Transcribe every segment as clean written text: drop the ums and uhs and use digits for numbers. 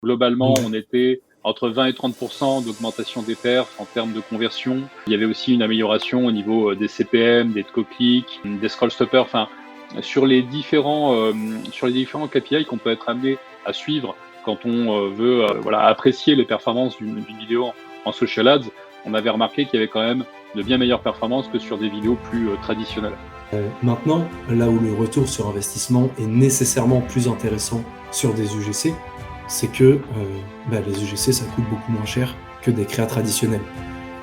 Globalement, Ouais. on était entre 20 et 30% d'augmentation des perfs en termes de conversion. Il y avait aussi une amélioration au niveau des CPM, des clics, des scroll stoppers, enfin, sur les différents KPI qu'on peut être amené à suivre quand on veut voilà, apprécier les performances d'une vidéo en social ads, on avait remarqué qu'il y avait quand même de bien meilleures performances que sur des vidéos plus traditionnelles. Maintenant, là où le retour sur investissement est nécessairement plus intéressant sur des UGC, c'est que les UGC, ça coûte beaucoup moins cher que des créas traditionnelles.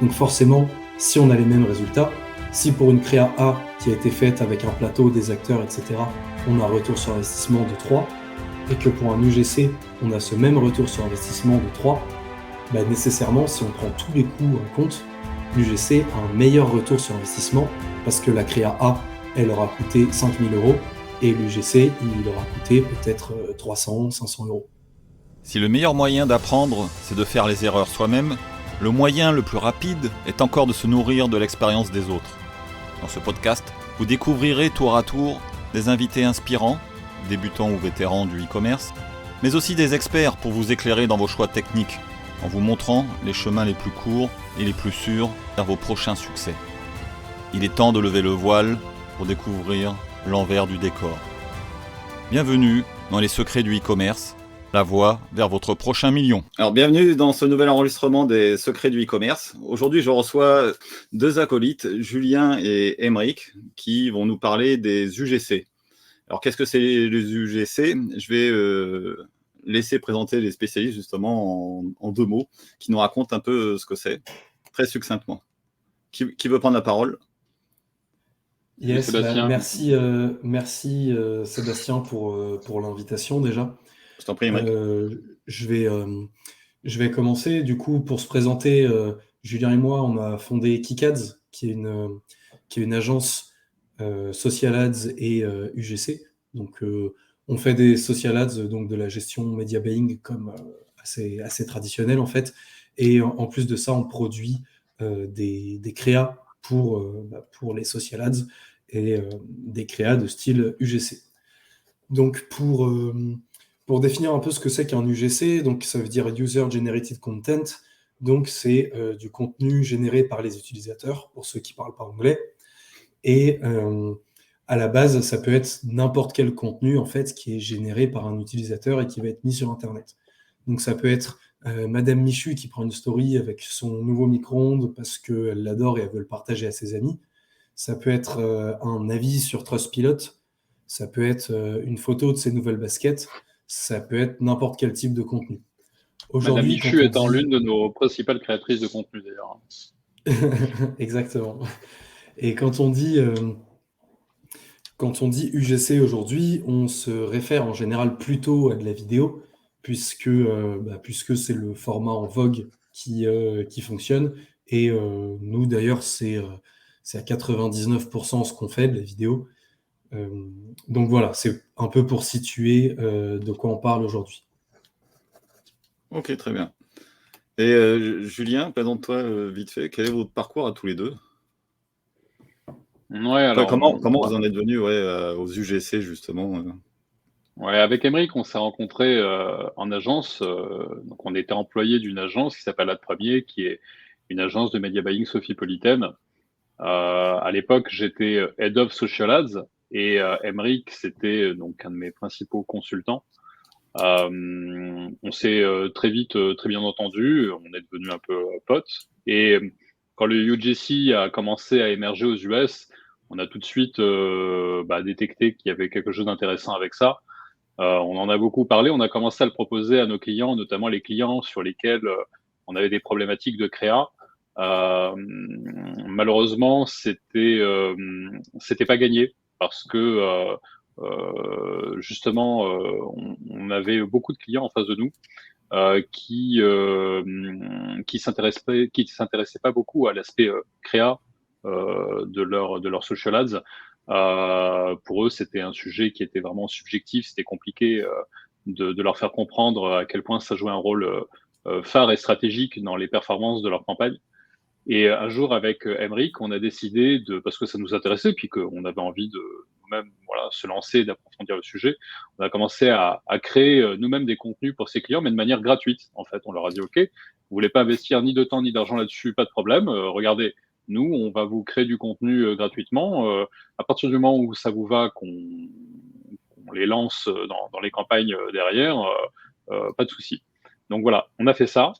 Donc forcément, si on a les mêmes résultats, si pour une créa A qui a été faite avec un plateau, des acteurs, etc., on a un retour sur investissement de 3, et que pour un UGC, on a ce même retour sur investissement de 3, nécessairement, si on prend tous les coûts en compte, l'UGC a un meilleur retour sur investissement parce que la créa A, elle aura coûté 5 000 euros et l'UGC, il aura coûté peut-être 300, 500 euros. Si le meilleur moyen d'apprendre, c'est de faire les erreurs soi-même, le moyen le plus rapide est encore de se nourrir de l'expérience des autres. Dans ce podcast, vous découvrirez tour à tour des invités inspirants, débutants ou vétérans du e-commerce, mais aussi des experts pour vous éclairer dans vos choix techniques, en vous montrant les chemins les plus courts et les plus sûrs vers vos prochains succès. Il est temps de lever le voile pour découvrir l'envers du décor. Bienvenue dans les secrets du e-commerce, la voie vers votre prochain million. Alors, bienvenue dans ce nouvel enregistrement des secrets du e-commerce. Aujourd'hui, je reçois deux acolytes, Julien et Émeric, qui vont nous parler des UGC. Alors, qu'est-ce que c'est les UGC ? Je vais laisser présenter les spécialistes justement en deux mots, qui nous racontent un peu ce que c'est, très succinctement. Qui veut prendre la parole ? Yes, Sébastien. merci Sébastien pour l'invitation déjà. Je t'en prie, Émeric. Je vais commencer. Du coup, pour se présenter, Julien et moi, on a fondé Kikads, qui est une agence social ads et UGC. Donc, on fait des social ads, donc de la gestion media buying comme assez traditionnelle en fait. Et en plus de ça, on produit des créas pour les social ads et des créas de style UGC. Donc, pour définir un peu ce que c'est qu'un UGC, donc ça veut dire User Generated Content, donc c'est du contenu généré par les utilisateurs, pour ceux qui ne parlent pas anglais, et à la base, ça peut être n'importe quel contenu en fait qui est généré par un utilisateur et qui va être mis sur Internet. Donc ça peut être Madame Michu qui prend une story avec son nouveau micro-ondes parce qu'elle l'adore et elle veut le partager à ses amis. Ça peut être un avis sur Trustpilot. Ça peut être une photo de ses nouvelles baskets. Ça peut être n'importe quel type de contenu. Madame Michu étant l'une de nos principales créatrices de contenu d'ailleurs. Exactement. Et quand on dit UGC aujourd'hui, on se réfère en général plutôt à de la vidéo, puisque c'est le format en vogue qui fonctionne. Et nous, d'ailleurs, c'est à 99% ce qu'on fait de la vidéo. Donc voilà, c'est un peu pour situer de quoi on parle aujourd'hui. Ok, très bien. Et Julien, présente-toi vite fait. Quel est votre parcours à tous les deux ? Ouais, alors, comment vous en êtes venus aux UGC justement Ouais, avec Émeric, on s'est rencontrés en agence. Donc, on était employé d'une agence qui s'appelle Ad Premier, qui est une agence de media buying Sophie-Polytème. À l'époque, j'étais Head of Social Ads et Émeric, c'était donc un de mes principaux consultants. On s'est très vite très bien entendu. On est devenus un peu potes. Et quand le UGC a commencé à émerger aux US, on a tout de suite détecté qu'il y avait quelque chose d'intéressant avec ça. On en a beaucoup parlé. On a commencé à le proposer à nos clients, notamment les clients sur lesquels on avait des problématiques de créa. Malheureusement, c'était pas gagné parce que justement, on avait beaucoup de clients en face de nous qui s'intéressaient pas beaucoup à l'aspect créa de leur social ads. Pour eux, c'était un sujet qui était vraiment subjectif. C'était compliqué de leur faire comprendre à quel point ça jouait un rôle phare et stratégique dans les performances de leur campagne. Et un jour, avec Émeric, on a décidé parce que ça nous intéressait, puis qu'on avait envie de même se lancer, d'approfondir le sujet, on a commencé à créer nous-mêmes des contenus pour ces clients, mais de manière gratuite. En fait, on leur a dit, OK, vous voulez pas investir ni de temps ni d'argent là-dessus, pas de problème. Regardez, nous, on va vous créer du contenu gratuitement. À partir du moment où ça vous va, qu'on les lance dans les campagnes derrière, pas de souci. Donc voilà, on a fait ça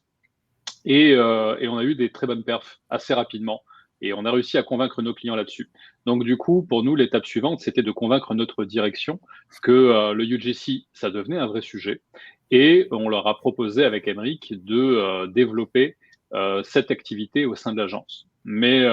et on a eu des très bonnes perfs assez rapidement et on a réussi à convaincre nos clients là-dessus. Donc du coup, pour nous, l'étape suivante, c'était de convaincre notre direction que le UGC, ça devenait un vrai sujet et on leur a proposé avec Émeric de développer cette activité au sein de l'agence. Mais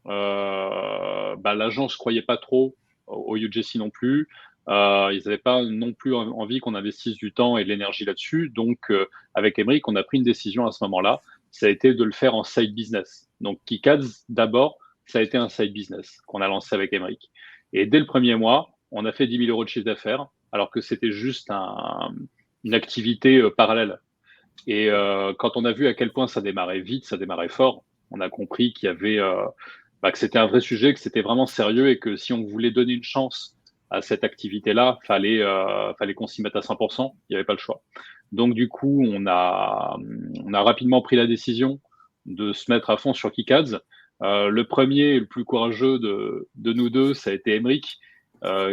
l'agence croyait pas trop au UGC non plus. Ils n'avaient pas non plus envie qu'on investisse du temps et de l'énergie là-dessus. Donc, avec Émeric, on a pris une décision à ce moment-là. Ça a été de le faire en side business. Donc, KickAds, d'abord, ça a été un side business qu'on a lancé avec Émeric. Et dès le premier mois, on a fait 10 000 euros de chiffre d'affaires, alors que c'était juste une activité parallèle. Et quand on a vu à quel point ça démarrait vite, ça démarrait fort, on a compris qu'il y avait que c'était un vrai sujet, que c'était vraiment sérieux et que si on voulait donner une chance à cette activité-là, fallait qu'on s'y mette à 100%. Il n'y avait pas le choix. Donc du coup, on a rapidement pris la décision de se mettre à fond sur KickAds. Le premier et le plus courageux de nous deux, ça a été Émeric,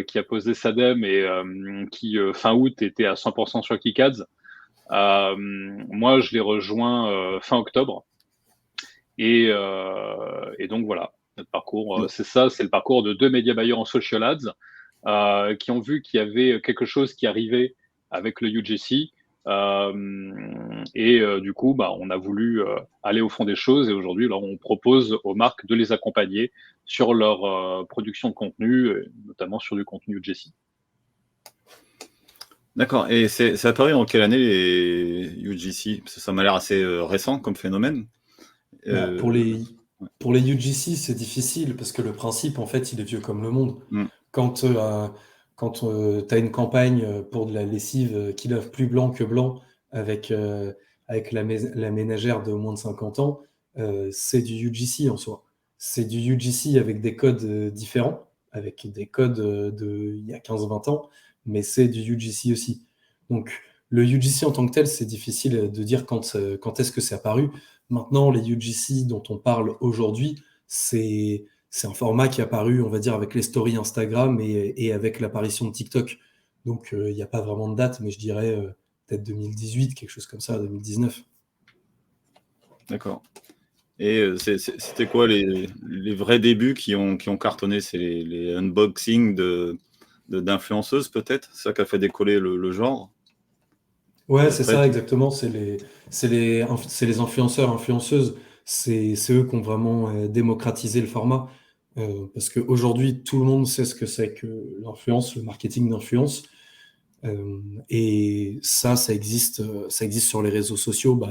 qui a posé sa dème et qui fin août était à 100% sur KickAds. Moi, je l'ai rejoint fin octobre. Et donc voilà, notre parcours, c'est ça, c'est le parcours de 2 média buyers en social ads qui ont vu qu'il y avait quelque chose qui arrivait avec le UGC. Du coup, on a voulu aller au fond des choses et aujourd'hui, là, on propose aux marques de les accompagner sur leur production de contenu, notamment sur du contenu UGC. D'accord. Et c'est apparu en quelle année les UGC? Parce que ça m'a l'air assez récent comme phénomène. Pour les UGC, c'est difficile parce que le principe, en fait, il est vieux comme le monde. Quand tu as une campagne pour de la lessive qui lave plus blanc que blanc avec la ménagère de moins de 50 ans, c'est du UGC en soi. C'est du UGC avec des codes différents, avec des codes il y a 15-20 ans, mais c'est du UGC aussi. Donc, le UGC en tant que tel, c'est difficile de dire quand est-ce que c'est apparu. Maintenant, les UGC dont on parle aujourd'hui, c'est un format qui est apparu, on va dire, avec les stories Instagram et avec l'apparition de TikTok. Donc, il n'y a pas vraiment de date, mais je dirais peut-être 2018, quelque chose comme ça, 2019. D'accord. Et c'était quoi les vrais débuts qui ont cartonné? C'est les unboxings d'influenceuses, peut-être? C'est ça qui a fait décoller le genre? Ouais, c'est ça, exactement. C'est les influenceurs, influenceuses. C'est eux qui ont vraiment démocratisé le format. Parce qu'aujourd'hui, tout le monde sait ce que c'est que l'influence, le marketing d'influence. Et ça existe sur les réseaux sociaux.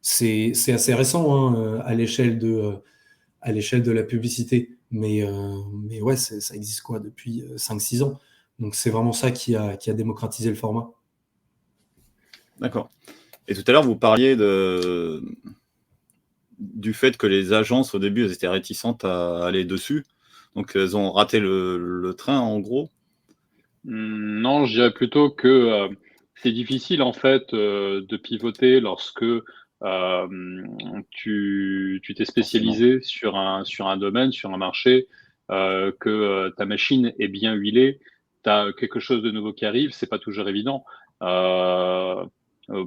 C'est assez récent à l'échelle de la publicité. Mais ouais, ça existe quoi depuis 5-6 ans. Donc c'est vraiment ça qui a démocratisé le format. D'accord. Et tout à l'heure, vous parliez du fait que les agences, au début, elles étaient réticentes à aller dessus. Donc, elles ont raté le train, en gros. Non, je dirais plutôt que c'est difficile, en fait, de pivoter lorsque tu t'es spécialisé sur un domaine, sur un marché, que ta machine est bien huilée, tu as quelque chose de nouveau qui arrive, c'est pas toujours évident.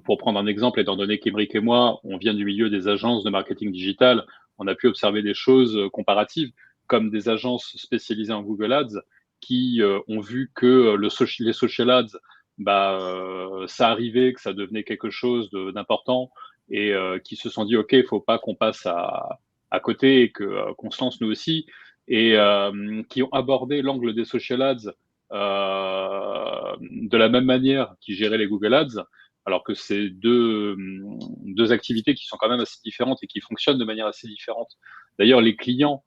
Pour prendre un exemple, étant donné qu'Émeric et moi, on vient du milieu des agences de marketing digital, on a pu observer des choses comparatives, comme des agences spécialisées en Google Ads qui ont vu que les social ads, ça arrivait, que ça devenait quelque chose d'important et qui se sont dit, OK, il faut pas qu'on passe à côté et qu'on se lance nous aussi et qui ont abordé l'angle des social ads de la même manière qu'ils géraient les Google Ads, alors que c'est deux activités qui sont quand même assez différentes et qui fonctionnent de manière assez différente. D'ailleurs, les clients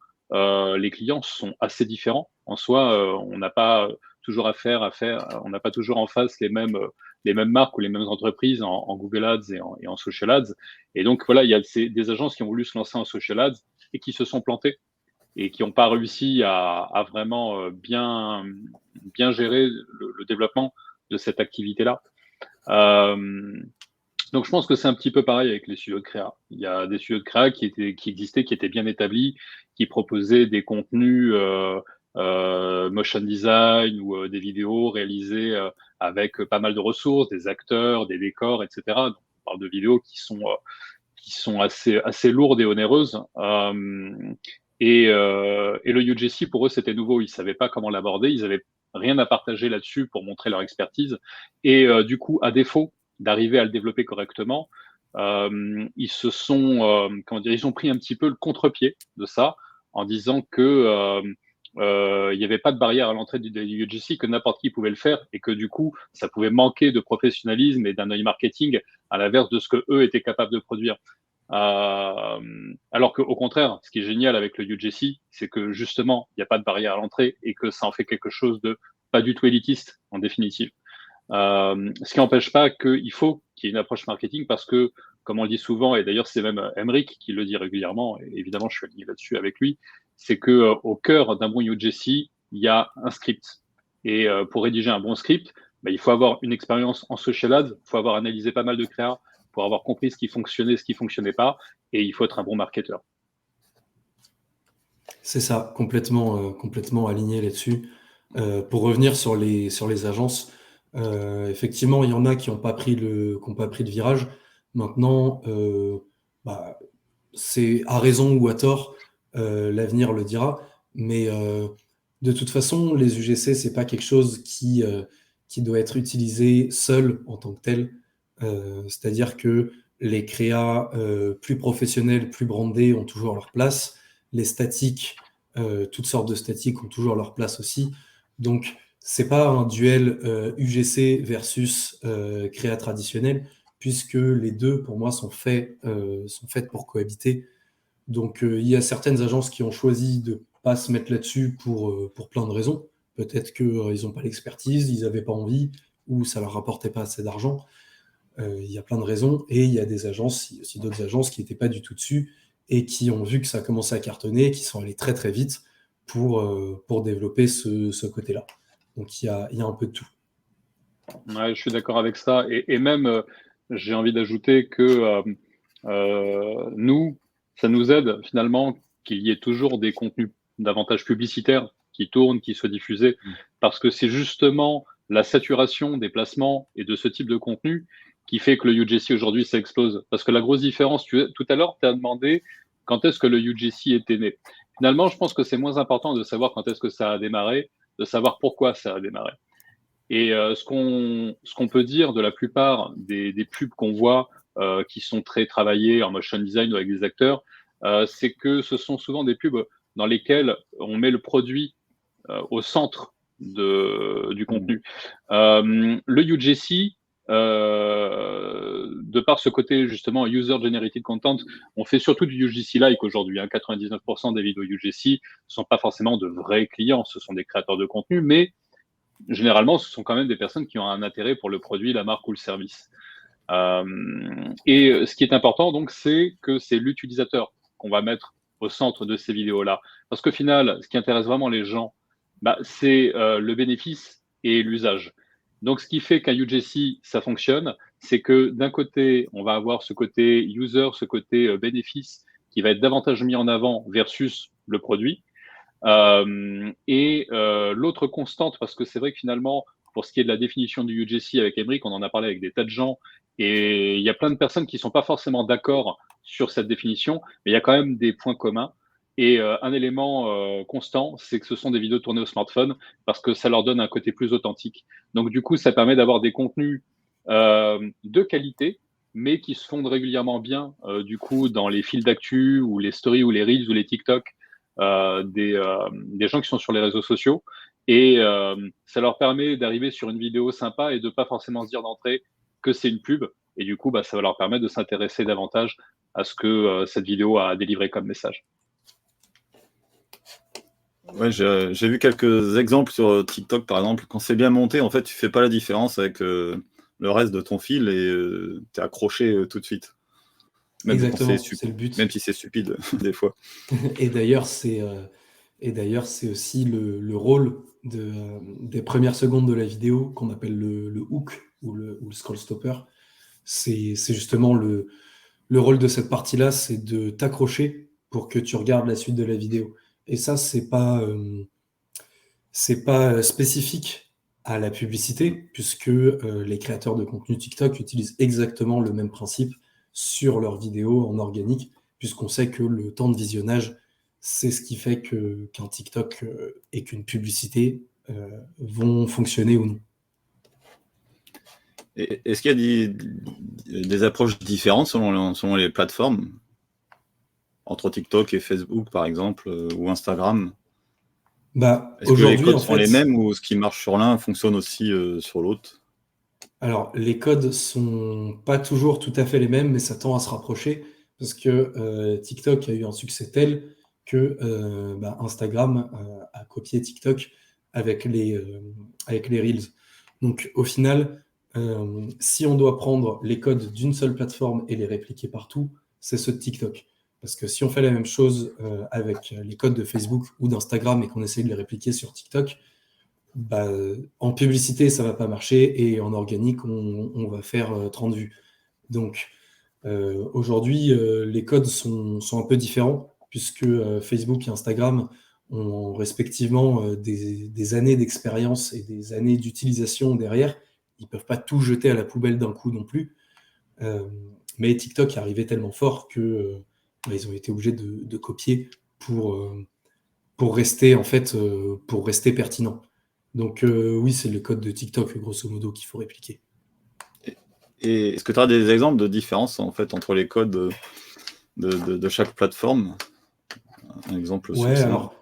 sont assez différents. En soi, on n'a pas toujours on n'a pas toujours en face les mêmes marques ou les mêmes entreprises en Google Ads et en Social Ads. Et donc, voilà, il y a des agences qui ont voulu se lancer en Social Ads et qui se sont plantées. et qui n'ont pas réussi à vraiment bien gérer le développement de cette activité-là. Donc je pense que c'est un petit peu pareil avec les studios de créa. Il y a des studios de créa qui existaient, qui étaient bien établis, qui proposaient des contenus motion design ou des vidéos réalisées avec pas mal de ressources, des acteurs, des décors, etc. Donc, on parle de vidéos qui sont assez lourdes et onéreuses. Et le UGC, pour eux, c'était nouveau. Ils savaient pas comment l'aborder. Ils avaient rien à partager là-dessus pour montrer leur expertise. Et du coup, à défaut d'arriver à le développer correctement, ils ont pris un petit peu le contre-pied de ça en disant que il n'y avait pas de barrière à l'entrée du UGC, que n'importe qui pouvait le faire et que du coup, ça pouvait manquer de professionnalisme et d'un œil marketing à l'inverse de ce que eux étaient capables de produire. Alors qu'au contraire, ce qui est génial avec le UGC, c'est que justement, il n'y a pas de barrière à l'entrée et que ça en fait quelque chose de pas du tout élitiste en définitive. Ce qui n'empêche pas qu'il faut qu'il y ait une approche marketing parce que, comme on le dit souvent, et d'ailleurs c'est même Emric qui le dit régulièrement, et évidemment je suis aligné là-dessus avec lui, c'est que au cœur d'un bon UGC, il y a un script. Et pour rédiger un bon script, il faut avoir une expérience en social ads, il faut avoir analysé pas mal de créa pour avoir compris ce qui fonctionnait, ce qui fonctionnait pas, et il faut être un bon marketeur. C'est ça, complètement aligné là-dessus. Pour revenir sur les agences, effectivement, il y en a qui n'ont pas pris de virage. Maintenant, c'est à raison ou à tort, l'avenir le dira. Mais de toute façon, les UGC, c'est pas quelque chose qui doit être utilisé seul en tant que tel. C'est-à-dire que les créas plus professionnels, plus brandés ont toujours leur place. Les statiques, toutes sortes de statiques ont toujours leur place aussi. Donc, c'est pas un duel UGC versus créa traditionnel, puisque les deux, pour moi, sont faites pour cohabiter. Donc, il y a certaines agences qui ont choisi de pas se mettre là-dessus pour plein de raisons. Peut-être qu'ils n'ont pas l'expertise, ils n'avaient pas envie, ou ça leur rapportait pas assez d'argent. Il y a plein de raisons. Et il y a des agences, il y a aussi d'autres agences qui n'étaient pas du tout dessus et qui ont vu que ça commençait à cartonner, qui sont allés très très vite pour développer ce côté-là. Donc il y a un peu de tout. Ouais, je suis d'accord avec ça. Et même, j'ai envie d'ajouter que nous, ça nous aide finalement qu'il y ait toujours des contenus davantage publicitaires qui tournent, qui soient diffusés, parce que c'est justement la saturation des placements et de ce type de contenu qui fait que le UGC aujourd'hui, ça explose. Parce que la grosse différence, tout à l'heure, tu as demandé quand est-ce que le UGC était né. Finalement, je pense que c'est moins important de savoir quand est-ce que ça a démarré, de savoir pourquoi ça a démarré. Et ce qu'on peut dire de la plupart des pubs qu'on voit qui sont très travaillées en motion design ou avec des acteurs, c'est que ce sont souvent des pubs dans lesquelles on met le produit au centre du contenu. Le UGC, de par ce côté justement user-generated content, on fait surtout du UGC-like aujourd'hui. 99% des vidéos UGC ne sont pas forcément de vrais clients, ce sont des créateurs de contenu, mais généralement, ce sont quand même des personnes qui ont un intérêt pour le produit, la marque ou le service. Et ce qui est important, donc, c'est que c'est l'utilisateur qu'on va mettre au centre de ces vidéos-là. Parce qu'au final, ce qui intéresse vraiment les gens, c'est le bénéfice et l'usage. Donc, ce qui fait qu'un UGC, ça fonctionne, c'est que d'un côté, on va avoir ce côté user, ce côté bénéfice qui va être davantage mis en avant versus le produit. L'autre constante, parce que c'est vrai que finalement, pour ce qui est de la définition du UGC avec Emric, on en a parlé avec des tas de gens, et il y a plein de personnes qui ne sont pas forcément d'accord sur cette définition, mais il y a quand même des points communs. Et un élément constant, c'est que ce sont des vidéos tournées au smartphone, parce que ça leur donne un côté plus authentique. Donc du coup, ça permet d'avoir des contenus de qualité, mais qui se fondent régulièrement bien, du coup, dans les fils d'actu, ou les stories, ou les reels, ou les TikTok, des gens qui sont sur les réseaux sociaux, et ça leur permet d'arriver sur une vidéo sympa et de pas forcément se dire d'entrée que c'est une pub, et du coup ça va leur permettre de s'intéresser davantage à ce que cette vidéo a délivré comme message. Ouais, j'ai vu quelques exemples sur TikTok par exemple. Quand c'est bien monté, en fait tu fais pas la différence avec le reste de ton fil et tu es accroché tout de suite. Même Exactement, c'est le but. Même si c'est stupide des fois. Et d'ailleurs, c'est Et d'ailleurs, c'est aussi le rôle des premières secondes de la vidéo qu'on appelle le hook ou le scroll stopper. C'est justement le rôle de cette partie-là, c'est de t'accrocher pour que tu regardes la suite de la vidéo. Et ça, c'est pas spécifique à la publicité, puisque les créateurs de contenu TikTok utilisent exactement le même principe sur leurs vidéos en organique, puisqu'on sait que le temps de visionnage, c'est ce qui fait qu'un TikTok et qu'une publicité vont fonctionner ou non. Est-ce qu'il y a des approches différentes selon les plateformes, entre TikTok et Facebook, par exemple, ou Instagram? Est-ce que les codes sont les mêmes ou ce qui marche sur l'un fonctionne aussi sur l'autre? Alors, les codes sont pas toujours tout à fait les mêmes, mais ça tend à se rapprocher parce que TikTok a eu un succès tel que Instagram a copié TikTok avec les Reels. Donc, au final, si on doit prendre les codes d'une seule plateforme et les répliquer partout, c'est ceux de TikTok. Parce que si on fait la même chose avec les codes de Facebook ou d'Instagram et qu'on essaye de les répliquer sur TikTok, en publicité, ça va pas marcher et en organique, on va faire 30 vues. Donc, aujourd'hui, les codes sont un peu différents puisque Facebook et Instagram ont respectivement des années d'expérience et des années d'utilisation derrière. Ils peuvent pas tout jeter à la poubelle d'un coup non plus. Mais TikTok est arrivé tellement fort que ils ont été obligés de copier pour rester pour rester pertinent. Donc oui, c'est le code de TikTok grosso modo qu'il faut répliquer. Et est-ce que tu as des exemples de différence en fait entre les codes de chaque plateforme? Un exemple Ouais, alors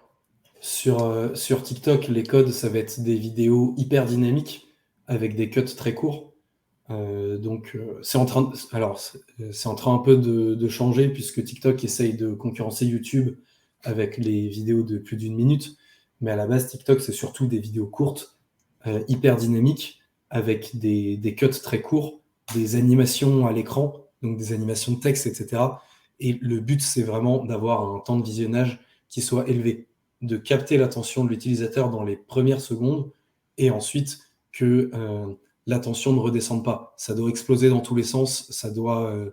sur TikTok, les codes, ça va être des vidéos hyper dynamiques avec des cuts très courts. C'est en train un peu de changer puisque TikTok essaye de concurrencer YouTube avec les vidéos de plus d'1 minute. Mais à la base, TikTok, c'est surtout des vidéos courtes, hyper dynamiques, avec des cuts très courts, des animations à l'écran, donc des animations de texte, etc. Et le but, c'est vraiment d'avoir un temps de visionnage qui soit élevé, de capter l'attention de l'utilisateur dans les premières secondes, et ensuite que l'attention ne redescende pas. Ça doit exploser dans tous les sens, ça doit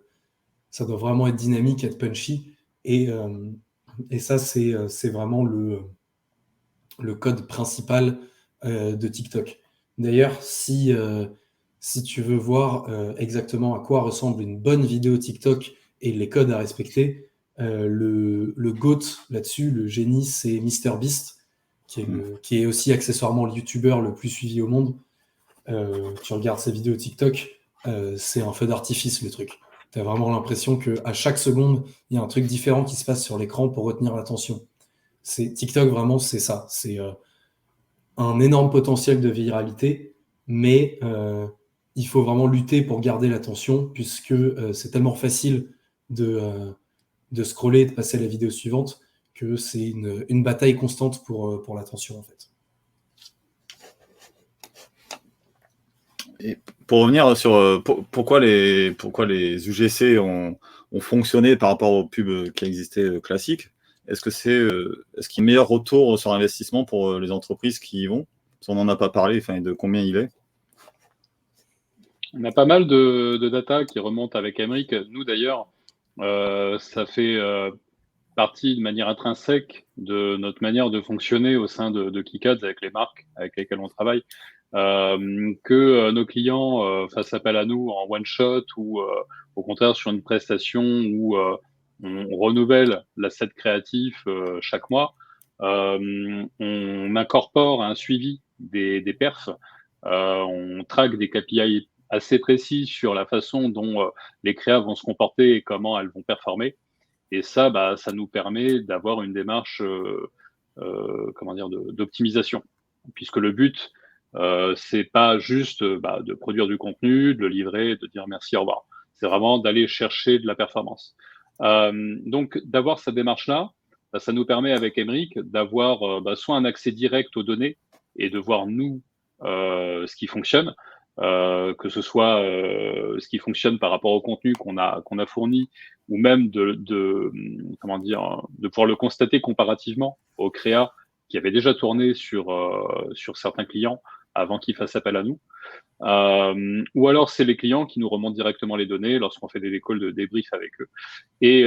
vraiment être dynamique, être punchy, et ça, c'est vraiment le code principal de TikTok. D'ailleurs, si tu veux voir exactement à quoi ressemble une bonne vidéo TikTok et les codes à respecter, le GOAT là-dessus, le génie, c'est MrBeast, qui est aussi accessoirement le YouTuber le plus suivi au monde. Tu regardes ses vidéos TikTok, c'est un feu d'artifice le truc. Tu as vraiment l'impression qu'à chaque seconde, il y a un truc différent qui se passe sur l'écran pour retenir l'attention. TikTok, vraiment, c'est ça. C'est un énorme potentiel de viralité, mais il faut vraiment lutter pour garder l'attention, puisque c'est tellement facile de scroller et de passer à la vidéo suivante que c'est une bataille constante pour l'attention, en fait. Et pour revenir sur pourquoi les UGC ont fonctionné par rapport aux pubs qui existaient classiques, est-ce qu'il y a un meilleur retour sur investissement pour les entreprises qui y vont? On n'en a pas parlé, de combien il est? On a pas mal de data qui remontent avec Emric. Nous, d'ailleurs, ça fait partie de manière intrinsèque de notre manière de fonctionner au sein de KickAds avec les marques avec lesquelles on travaille, que nos clients fassent appel à nous en one-shot ou au contraire sur une prestation où on renouvelle l'asset créatif chaque mois. On incorpore un suivi des perfs. On traque des KPI assez précis sur la façon dont les créas vont se comporter et comment elles vont performer. Et ça, ça nous permet d'avoir une démarche d'optimisation. Puisque le but, c'est pas juste de produire du contenu, de le livrer, de dire merci, au revoir. C'est vraiment d'aller chercher de la performance. Donc, d'avoir cette démarche-là, ça nous permet avec Emric d'avoir soit un accès direct aux données et de voir nous ce qui fonctionne, que ce soit ce qui fonctionne par rapport au contenu qu'on a fourni, ou même de pouvoir le constater comparativement aux créas qui avaient déjà tourné sur certains clients avant qu'ils fassent appel à nous. Ou alors c'est les clients qui nous remontent directement les données lorsqu'on fait des calls de débrief avec eux. Et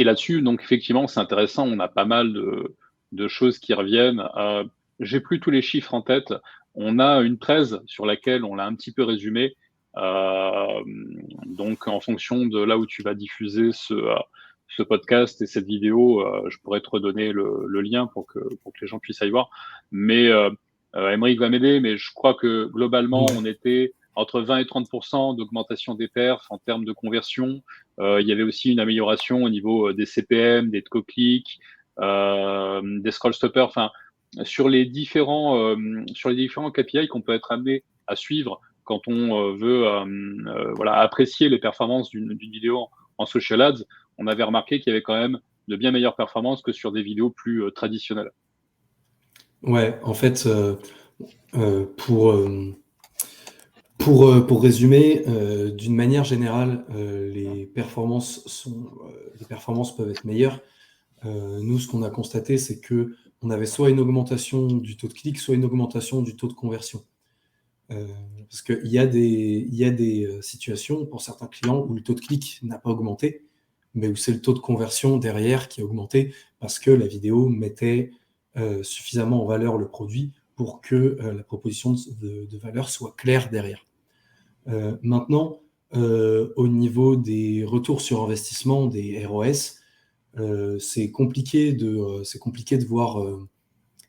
là-dessus, donc effectivement, c'est intéressant. On a pas mal de choses qui reviennent. J'ai plus tous les chiffres en tête. On a une presse sur laquelle on l'a un petit peu résumé. Donc, en fonction de là où tu vas diffuser ce podcast et cette vidéo, je pourrais te redonner le lien pour que les gens puissent y voir. Mais Aymeric va m'aider, mais je crois que globalement, on était entre 20 et 30% d'augmentation des perfs en termes de conversion. Il y avait aussi une amélioration au niveau des CPM, des clics, des scroll stoppers. Enfin, sur les différents KPI qu'on peut être amené à suivre quand on veut apprécier les performances d'une vidéo en social ads, on avait remarqué qu'il y avait quand même de bien meilleures performances que sur des vidéos plus traditionnelles. Ouais, en fait, pour résumer, d'une manière générale, les performances peuvent être meilleures. Nous, ce qu'on a constaté, c'est que on avait soit une augmentation du taux de clic, soit une augmentation du taux de conversion. Parce qu'il y a des situations pour certains clients où le taux de clic n'a pas augmenté, mais où c'est le taux de conversion derrière qui a augmenté parce que la vidéo mettait suffisamment en valeur le produit pour que la proposition de valeur soit claire derrière. Maintenant, au niveau des retours sur investissement, des ROS, c'est compliqué de voir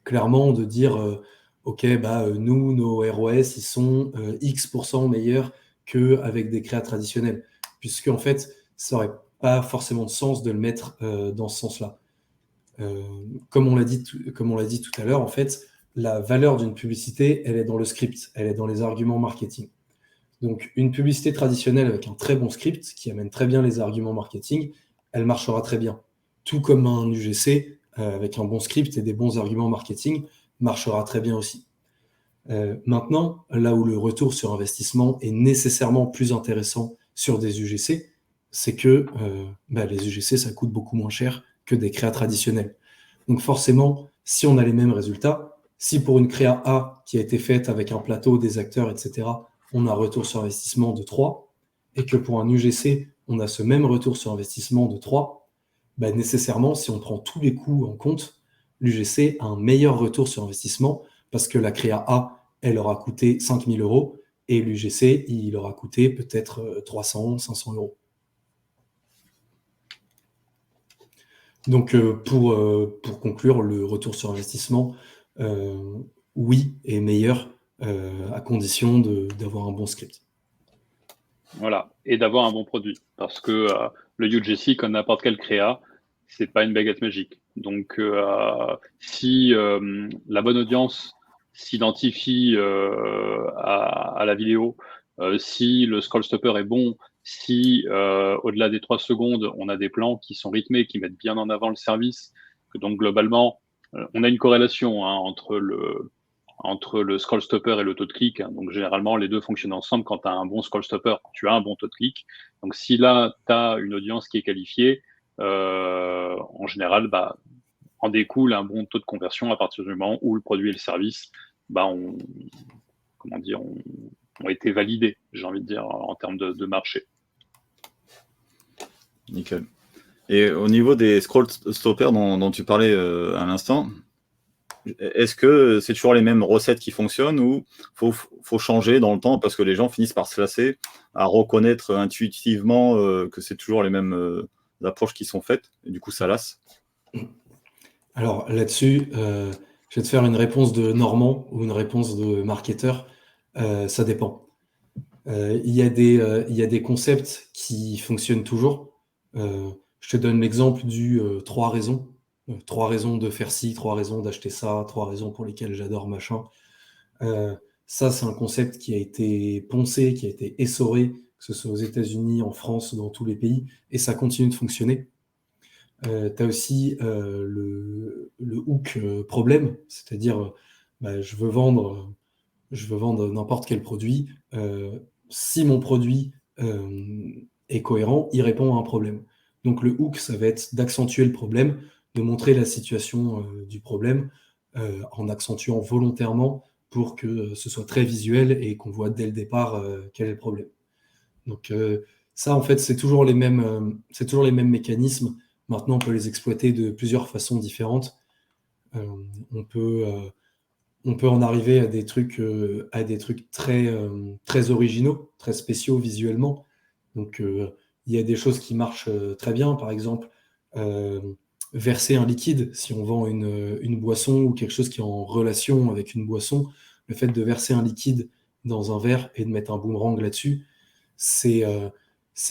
clairement, de dire OK, nous, nos ROS, ils sont X% meilleurs qu'avec des créas traditionnels. Puisque, en fait, ça n'aurait pas forcément de sens de le mettre dans ce sens-là. Comme on l'a dit tout à l'heure, en fait, la valeur d'une publicité, elle est dans le script, elle est dans les arguments marketing. Donc, une publicité traditionnelle avec un très bon script qui amène très bien les arguments marketing, elle marchera très bien. Tout comme un UGC avec un bon script et des bons arguments marketing marchera très bien aussi. Maintenant, là où le retour sur investissement est nécessairement plus intéressant sur des UGC, c'est que les UGC, ça coûte beaucoup moins cher que des créas traditionnels. Donc forcément, si on a les mêmes résultats, si pour une créa A qui a été faite avec un plateau, des acteurs, etc., on a un retour sur investissement de 3, et que pour un UGC, on a ce même retour sur investissement de 3, nécessairement, si on prend tous les coûts en compte, l'UGC a un meilleur retour sur investissement parce que la créa A, elle aura coûté 5 000 € et l'UGC, il aura coûté peut-être 300, 500 €. Donc, pour conclure, le retour sur investissement, oui, est meilleur à condition d'avoir un bon script. Voilà, et d'avoir un bon produit. Parce que le UGC, comme n'importe quelle créa, c'est pas une baguette magique. Donc, si la bonne audience s'identifie à la vidéo, si le scroll stopper est bon, si au-delà des 3 secondes, on a des plans qui sont rythmés, qui mettent bien en avant le service, que donc globalement, on a une corrélation entre le scroll stopper et le taux de clic. Donc, généralement, les deux fonctionnent ensemble. Quand tu as un bon scroll stopper, tu as un bon taux de clic. Donc, si là, tu as une audience qui est qualifiée, en général, en découle un bon taux de conversion à partir du moment où le produit et le service ont été validés, j'ai envie de dire, en termes de marché. Nickel. Et au niveau des scroll stoppers dont tu parlais à l'instant, est-ce que c'est toujours les mêmes recettes qui fonctionnent ou faut changer dans le temps parce que les gens finissent par se lasser à reconnaître intuitivement que c'est toujours les mêmes approches qui sont faites et du coup ça lasse? Alors là-dessus, je vais te faire une réponse de Normand ou une réponse de marketeur. Ça dépend. Il y a des concepts qui fonctionnent toujours. Je te donne l'exemple du 3 raisons. 3 raisons de faire ci, 3 raisons d'acheter ça, 3 raisons pour lesquelles j'adore machin. Ça, c'est un concept qui a été poncé, qui a été essoré, que ce soit aux États-Unis, en France, dans tous les pays, et ça continue de fonctionner. Tu as aussi le hook problème, c'est-à-dire je veux vendre je veux vendre n'importe quel produit. Si mon produit est cohérent, il répond à un problème. Donc le hook, ça va être d'accentuer le problème, de montrer la situation du problème en accentuant volontairement pour que ce soit très visuel et qu'on voit dès le départ quel est le problème. Donc ça, en fait, c'est toujours les mêmes mécanismes. Maintenant, on peut les exploiter de plusieurs façons différentes. On peut en arriver à des trucs très originaux, très spéciaux visuellement. Donc, il y a des choses qui marchent très bien. Par exemple, verser un liquide. Si on vend une boisson ou quelque chose qui est en relation avec une boisson, le fait de verser un liquide dans un verre et de mettre un boomerang là-dessus, c'est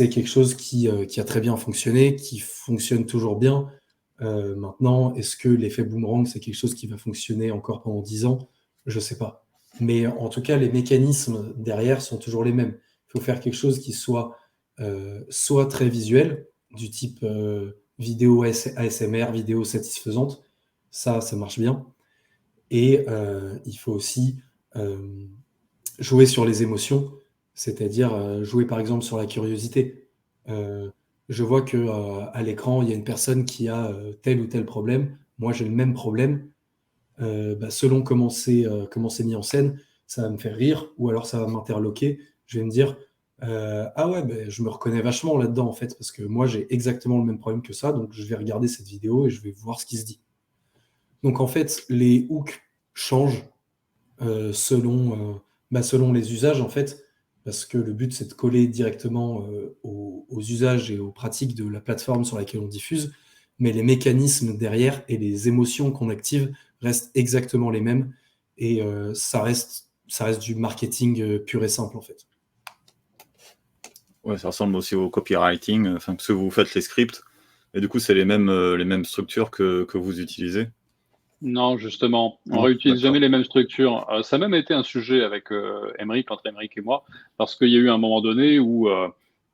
quelque chose qui a très bien fonctionné, qui fonctionne toujours bien. Maintenant, est-ce que l'effet boomerang, c'est quelque chose qui va fonctionner encore pendant 10 ans? Je ne sais pas. Mais en tout cas, les mécanismes derrière sont toujours les mêmes. Il faut faire quelque chose qui soit très visuel, du type vidéo ASMR, vidéo satisfaisante. Ça marche bien. Et il faut aussi jouer sur les émotions, c'est-à-dire jouer par exemple sur la curiosité. Je vois qu'à l'écran, il y a une personne qui a tel ou tel problème. Moi, j'ai le même problème. Selon comment c'est mis en scène, ça va me faire rire ou alors ça va m'interloquer. Je vais me dire ah ouais, je me reconnais vachement là-dedans en fait, parce que moi j'ai exactement le même problème que ça, donc je vais regarder cette vidéo et je vais voir ce qui se dit. Donc en fait, les hooks changent selon les usages en fait, parce que le but c'est de coller directement aux usages et aux pratiques de la plateforme sur laquelle on diffuse, mais les mécanismes derrière et les émotions qu'on active restent exactement les mêmes, et ça reste du marketing pur et simple en fait. Ouais, ça ressemble aussi au copywriting, parce que vous faites les scripts, et du coup c'est les mêmes structures que vous utilisez. Non, justement, on Non, réutilise d'accord. jamais les mêmes structures. Ça a même été un sujet avec entre Émeric et moi, parce qu'il y a eu un moment donné où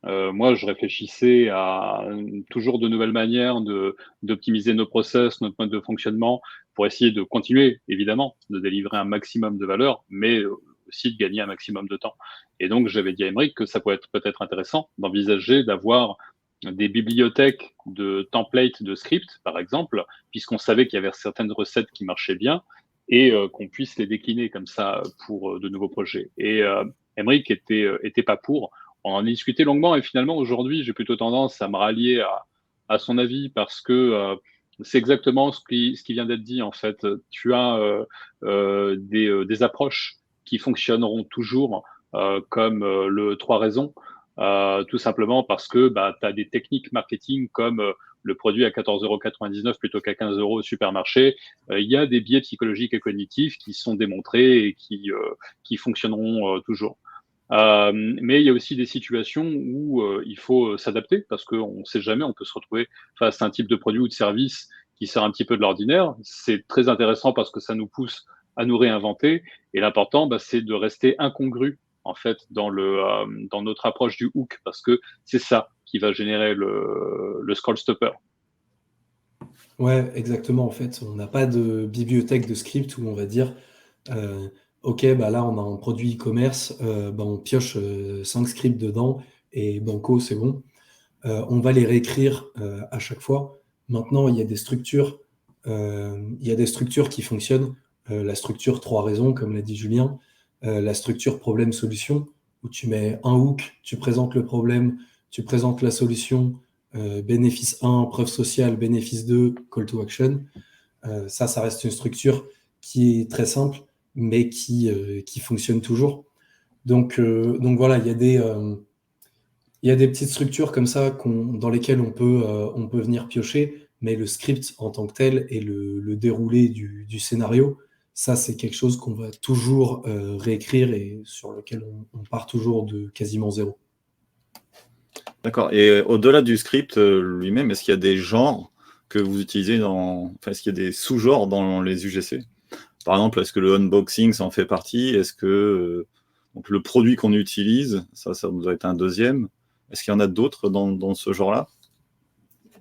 moi, je réfléchissais à toujours de nouvelles manières d'optimiser nos process, notre mode de fonctionnement, pour essayer de continuer, évidemment, de délivrer un maximum de valeur, mais aussi de gagner un maximum de temps. Et donc, j'avais dit à Émeric que ça pourrait être peut-être intéressant d'envisager d'avoir des bibliothèques de templates de scripts, par exemple, puisqu'on savait qu'il y avait certaines recettes qui marchaient bien, et qu'on puisse les décliner comme ça pour de nouveaux projets. Et Émeric était pas pour. On en a discuté longuement, et finalement, aujourd'hui, j'ai plutôt tendance à me rallier à son avis, parce que c'est exactement ce qui vient d'être dit, en fait. Tu as des approches qui fonctionneront toujours, comme le 3 raisons, tout simplement parce que tu as des techniques marketing comme le produit à 14,99 € plutôt qu'à 15 € au supermarché. Il y a des biais psychologiques et cognitifs qui sont démontrés et qui fonctionneront toujours. Mais il y a aussi des situations où il faut s'adapter, parce qu'on ne sait jamais, on peut se retrouver face à un type de produit ou de service qui sort un petit peu de l'ordinaire. C'est très intéressant parce que ça nous pousse à nous réinventer, et l'important, c'est de rester incongru en fait dans notre approche du hook, parce que c'est ça qui va générer le scroll stopper. Ouais, exactement. En fait, on n'a pas de bibliothèque de script où on va dire ok, là on a un produit e-commerce, on pioche 5 scripts dedans et banco, c'est bon. On va les réécrire à chaque fois. Maintenant, il y a des structures qui fonctionnent. La structure 3 raisons, comme l'a dit Julien, la structure problème-solution, où tu mets un hook, tu présentes le problème, tu présentes la solution, bénéfice 1, preuve sociale, bénéfice 2, call to action. Ça reste une structure qui est très simple, mais qui fonctionne toujours. Donc voilà, il y a des petites structures comme ça dans lesquelles on peut venir piocher, mais le script en tant que tel et le déroulé du scénario, ça c'est quelque chose qu'on va toujours réécrire et sur lequel on part toujours de quasiment zéro. D'accord. Et au-delà du script lui-même, est-ce qu'il y a des genres que vous utilisez est-ce qu'il y a des sous-genres dans les UGC? Par exemple, est-ce que le unboxing, ça en fait partie? Est-ce que donc le produit qu'on utilise, ça vous a été un deuxième? Est-ce qu'il y en a d'autres dans ce genre-là?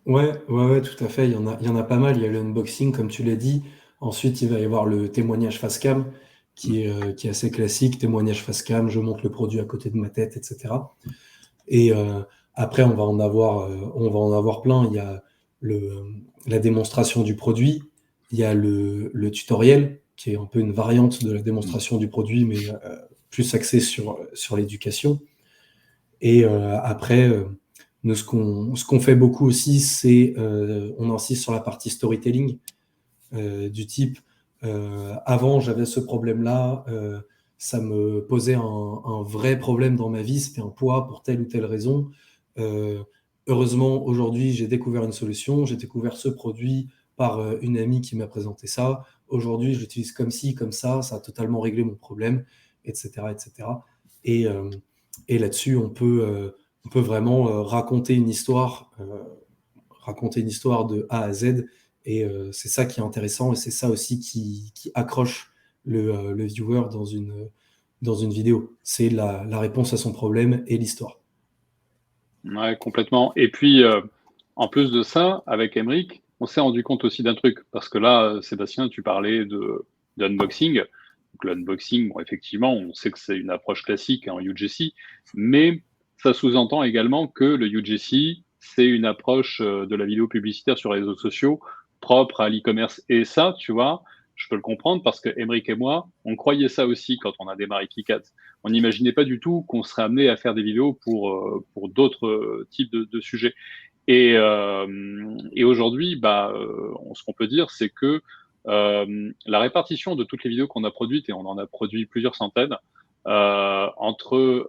Ouais, tout à fait. Il y en a pas mal. Il y a le unboxing, comme tu l'as dit. Ensuite, il va y avoir le témoignage face cam. qui est assez classique, témoignage face cam, je montre le produit à côté de ma tête, etc. Et après, on va en avoir plein. Il y a la démonstration du produit, il y a le tutoriel, qui est un peu une variante de la démonstration du produit, mais plus axé sur l'éducation. Et après, nous, ce qu'on fait beaucoup aussi, c'est on insiste sur la partie storytelling, du type avant j'avais ce problème-là, ça me posait un vrai problème dans ma vie, c'était un poids pour telle ou telle raison. Heureusement, aujourd'hui, j'ai découvert une solution, j'ai découvert ce produit par une amie qui m'a présenté ça. Aujourd'hui, je l'utilise comme ci, comme ça a totalement réglé mon problème, etc., etc. Et là-dessus, on peut vraiment raconter une histoire de A à Z. Et c'est ça qui est intéressant et c'est ça aussi qui accroche le viewer dans une vidéo. C'est la réponse à son problème et l'histoire. Ouais, complètement. Et puis, en plus de ça, avec Emric, on s'est rendu compte aussi d'un truc. Parce que là, Sébastien, tu parlais d'unboxing. Donc, l'unboxing, bon, effectivement, on sait que c'est une approche classique en UGC, mais ça sous-entend également que le UGC, c'est une approche de la vidéo publicitaire sur les réseaux sociaux propre à l'e-commerce. Et ça, tu vois, je peux le comprendre parce que Emric et moi, on croyait ça aussi quand on a démarré KiCad. On n'imaginait pas du tout qu'on serait amené à faire des vidéos pour d'autres types de sujets. Et aujourd'hui, ce qu'on peut dire, c'est que la répartition de toutes les vidéos qu'on a produites, et on en a produit plusieurs centaines, entre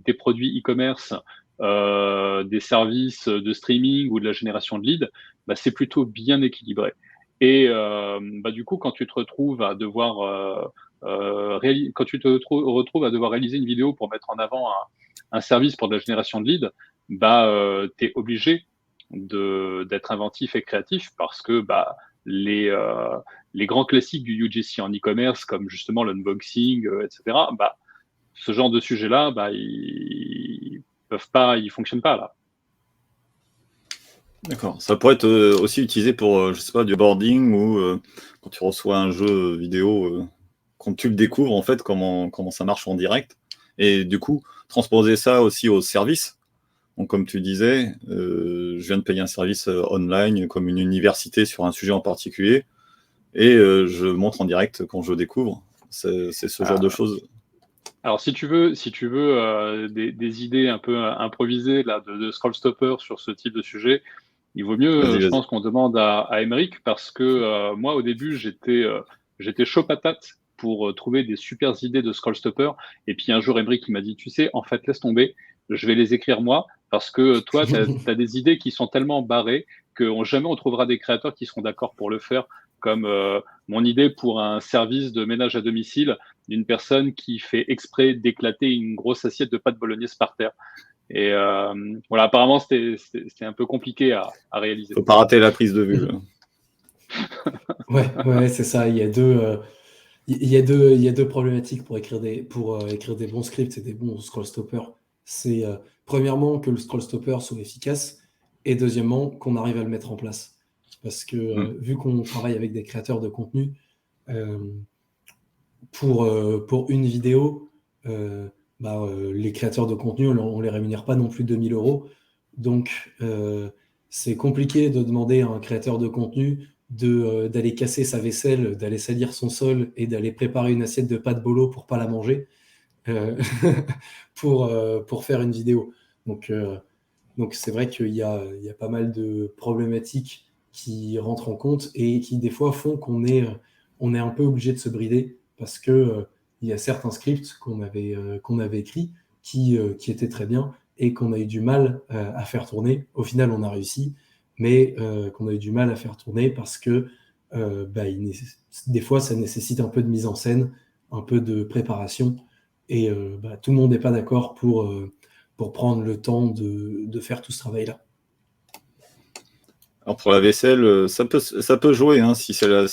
des produits e-commerce, des services de streaming ou de la génération de leads, c'est plutôt bien équilibré. Et du coup, quand tu te retrouves à devoir retrouves à devoir réaliser une vidéo pour mettre en avant un service pour de la génération de leads, tu es obligé d'être inventif et créatif parce que les grands classiques du UGC en e-commerce, comme justement l'unboxing, etc., ce genre de sujet-là, ils fonctionnent pas là. D'accord. Ça pourrait être aussi utilisé pour, je sais pas, du boarding ou quand tu reçois un jeu vidéo, quand tu le découvres, en fait, comment ça marche en direct. Et du coup, transposer ça aussi au service. Donc, comme tu disais, je viens de payer un service online comme une université sur un sujet en particulier et je montre en direct quand je découvre. C'est ce genre de choses. Alors, si tu veux des idées un peu improvisées là, de scroll stopper sur ce type de sujet, il vaut mieux, je pense, qu'on demande à Emric parce que moi, au début, j'étais chaud patate pour trouver des super idées de scroll stopper. Et puis un jour, Emric il m'a dit, tu sais, en fait, laisse tomber, je vais les écrire moi parce que toi, tu as des idées qui sont tellement barrées que jamais on trouvera des créateurs qui seront d'accord pour le faire, comme mon idée pour un service de ménage à domicile d'une personne qui fait exprès d'éclater une grosse assiette de pâte bolognaise par terre. Et voilà, apparemment, c'était un peu compliqué à réaliser. Faut pas rater la prise de vue. Ouais, c'est ça. Il y a deux problématiques pour écrire des bons scripts et des bons scroll stoppers. C'est premièrement que le scroll stopper soit efficace et deuxièmement qu'on arrive à le mettre en place. Parce que vu qu'on travaille avec des créateurs de contenu, pour une vidéo, les créateurs de contenu, on les rémunère pas non plus 2 000 €. Donc, c'est compliqué de demander à un créateur de contenu d'aller casser sa vaisselle, d'aller salir son sol et d'aller préparer une assiette de pâte bolo pour pas la manger pour faire une vidéo. Donc c'est vrai qu'il y a pas mal de problématiques qui rentrent en compte et qui des fois font qu'on est un peu obligé de se brider parce que il y a certains scripts qu'on avait écrits qui étaient très bien et qu'on a eu du mal à faire tourner. Au final, on a réussi, mais qu'on a eu du mal à faire tourner parce que des fois, ça nécessite un peu de mise en scène, un peu de préparation, et tout le monde n'est pas d'accord pour prendre le temps de faire tout ce travail-là. Alors pour la vaisselle, ça peut jouer, hein, si c'est la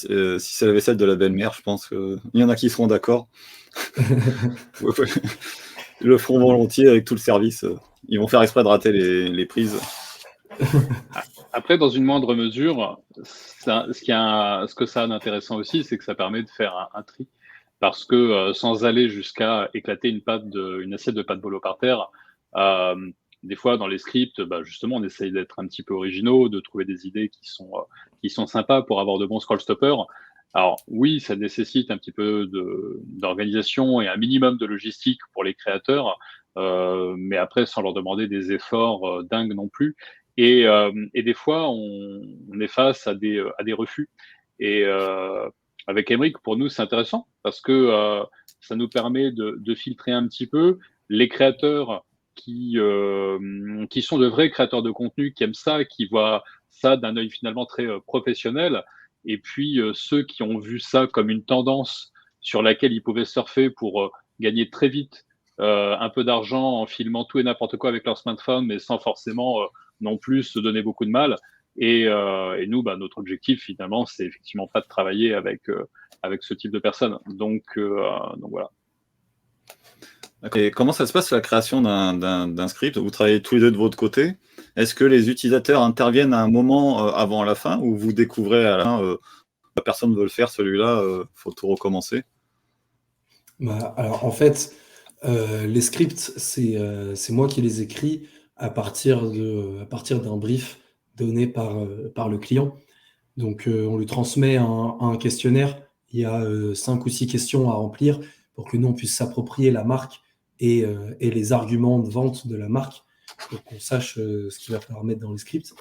vaisselle de la belle-mère, je pense qu'il y en a qui seront d'accord. Ils le feront volontiers avec tout le service. Ils vont faire exprès de rater les prises. Après, dans une moindre mesure, ce que ça a d'intéressant aussi, c'est que ça permet de faire un tri. parce que sans aller jusqu'à éclater une assiette de pâte bolo par terre, des fois dans les scripts, justement, on essaye d'être un petit peu originaux, de trouver des idées qui sont sympas pour avoir de bons scroll stoppers. Alors oui, ça nécessite un petit peu d'organisation et un minimum de logistique pour les créateurs, mais après sans leur demander des efforts dingues non plus. Et des fois, on est face à des refus. Et avec Emric, pour nous, c'est intéressant parce que ça nous permet de filtrer un petit peu les créateurs qui sont de vrais créateurs de contenu, qui aiment ça, qui voient ça d'un œil finalement très professionnel. Et puis ceux qui ont vu ça comme une tendance sur laquelle ils pouvaient surfer pour gagner très vite un peu d'argent en filmant tout et n'importe quoi avec leur smartphone, mais sans forcément non plus se donner beaucoup de mal. Et nous, notre objectif finalement, c'est effectivement pas de travailler avec ce type de personnes. Donc voilà. Et comment ça se passe la création d'un script? Vous travaillez tous les deux de votre côté. Est-ce que les utilisateurs interviennent à un moment avant la fin, ou vous découvrez à la fin la personne veut le faire, celui-là, faut tout recommencer? Alors en fait, les scripts, c'est moi qui les écris à partir d'un brief donné par le client. Donc on lui transmet un questionnaire. Il y a 5 ou 6 questions à remplir pour que nous, on puisse s'approprier la marque et les arguments de vente de la marque pour qu'on sache ce qu'il va falloir mettre dans les scripts.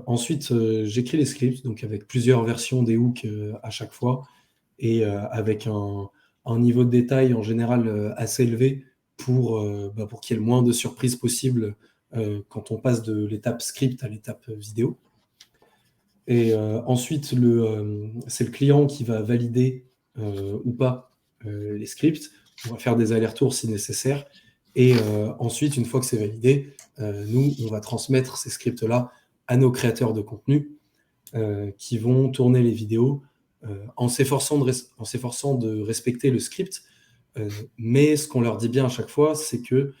Ensuite, j'écris les scripts, donc avec plusieurs versions des hooks à chaque fois et avec un niveau de détail en général assez élevé pour qu'il y ait le moins de surprises possible quand on passe de l'étape script à l'étape vidéo. Et ensuite, c'est le client qui va valider ou pas les scripts. On va faire des allers-retours si nécessaire. Et ensuite, une fois que c'est validé, nous, on va transmettre ces scripts-là à nos créateurs de contenu qui vont tourner les vidéos en s'efforçant de respecter le script. Mais ce qu'on leur dit bien à chaque fois, c'est que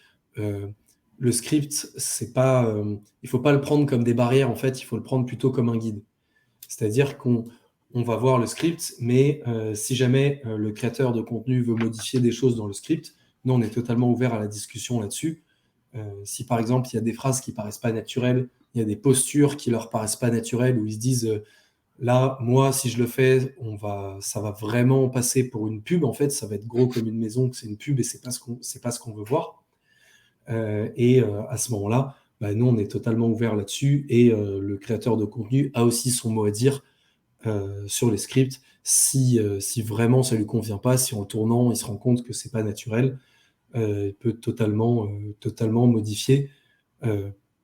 le script, c'est pas, il ne faut pas le prendre comme des barrières, en fait, il faut le prendre plutôt comme un guide. C'est-à-dire qu'on va voir le script, mais si jamais le créateur de contenu veut modifier des choses dans le script, nous, on est totalement ouvert à la discussion là-dessus. Si par exemple, il y a des phrases qui ne paraissent pas naturelles, il y a des postures qui ne leur paraissent pas naturelles, où ils se disent là, moi, si je le fais, ça va vraiment passer pour une pub. En fait, ça va être gros comme une maison, que c'est une pub et c'est pas ce qu'on veut voir. À ce moment-là, nous, on est totalement ouvert là-dessus et le créateur de contenu a aussi son mot à dire sur les scripts. Si vraiment ça lui convient pas, si en le tournant, il se rend compte que c'est pas naturel, il peut totalement modifier,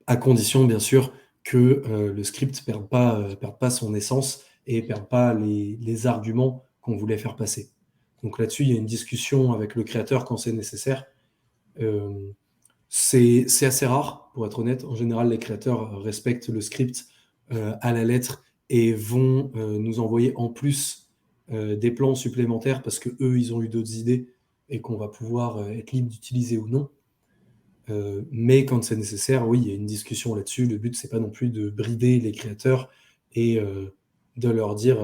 à condition, bien sûr, que le script perde pas son essence et perde pas les arguments qu'on voulait faire passer. Donc là-dessus, il y a une discussion avec le créateur quand c'est nécessaire. C'est assez rare, pour être honnête. En général, les créateurs respectent le script à la lettre et vont nous envoyer en plus des plans supplémentaires parce qu'eux, ils ont eu d'autres idées et qu'on va pouvoir être libre d'utiliser ou non. Mais quand c'est nécessaire, oui, il y a une discussion là-dessus. Le but, c'est pas non plus de brider les créateurs et de leur dire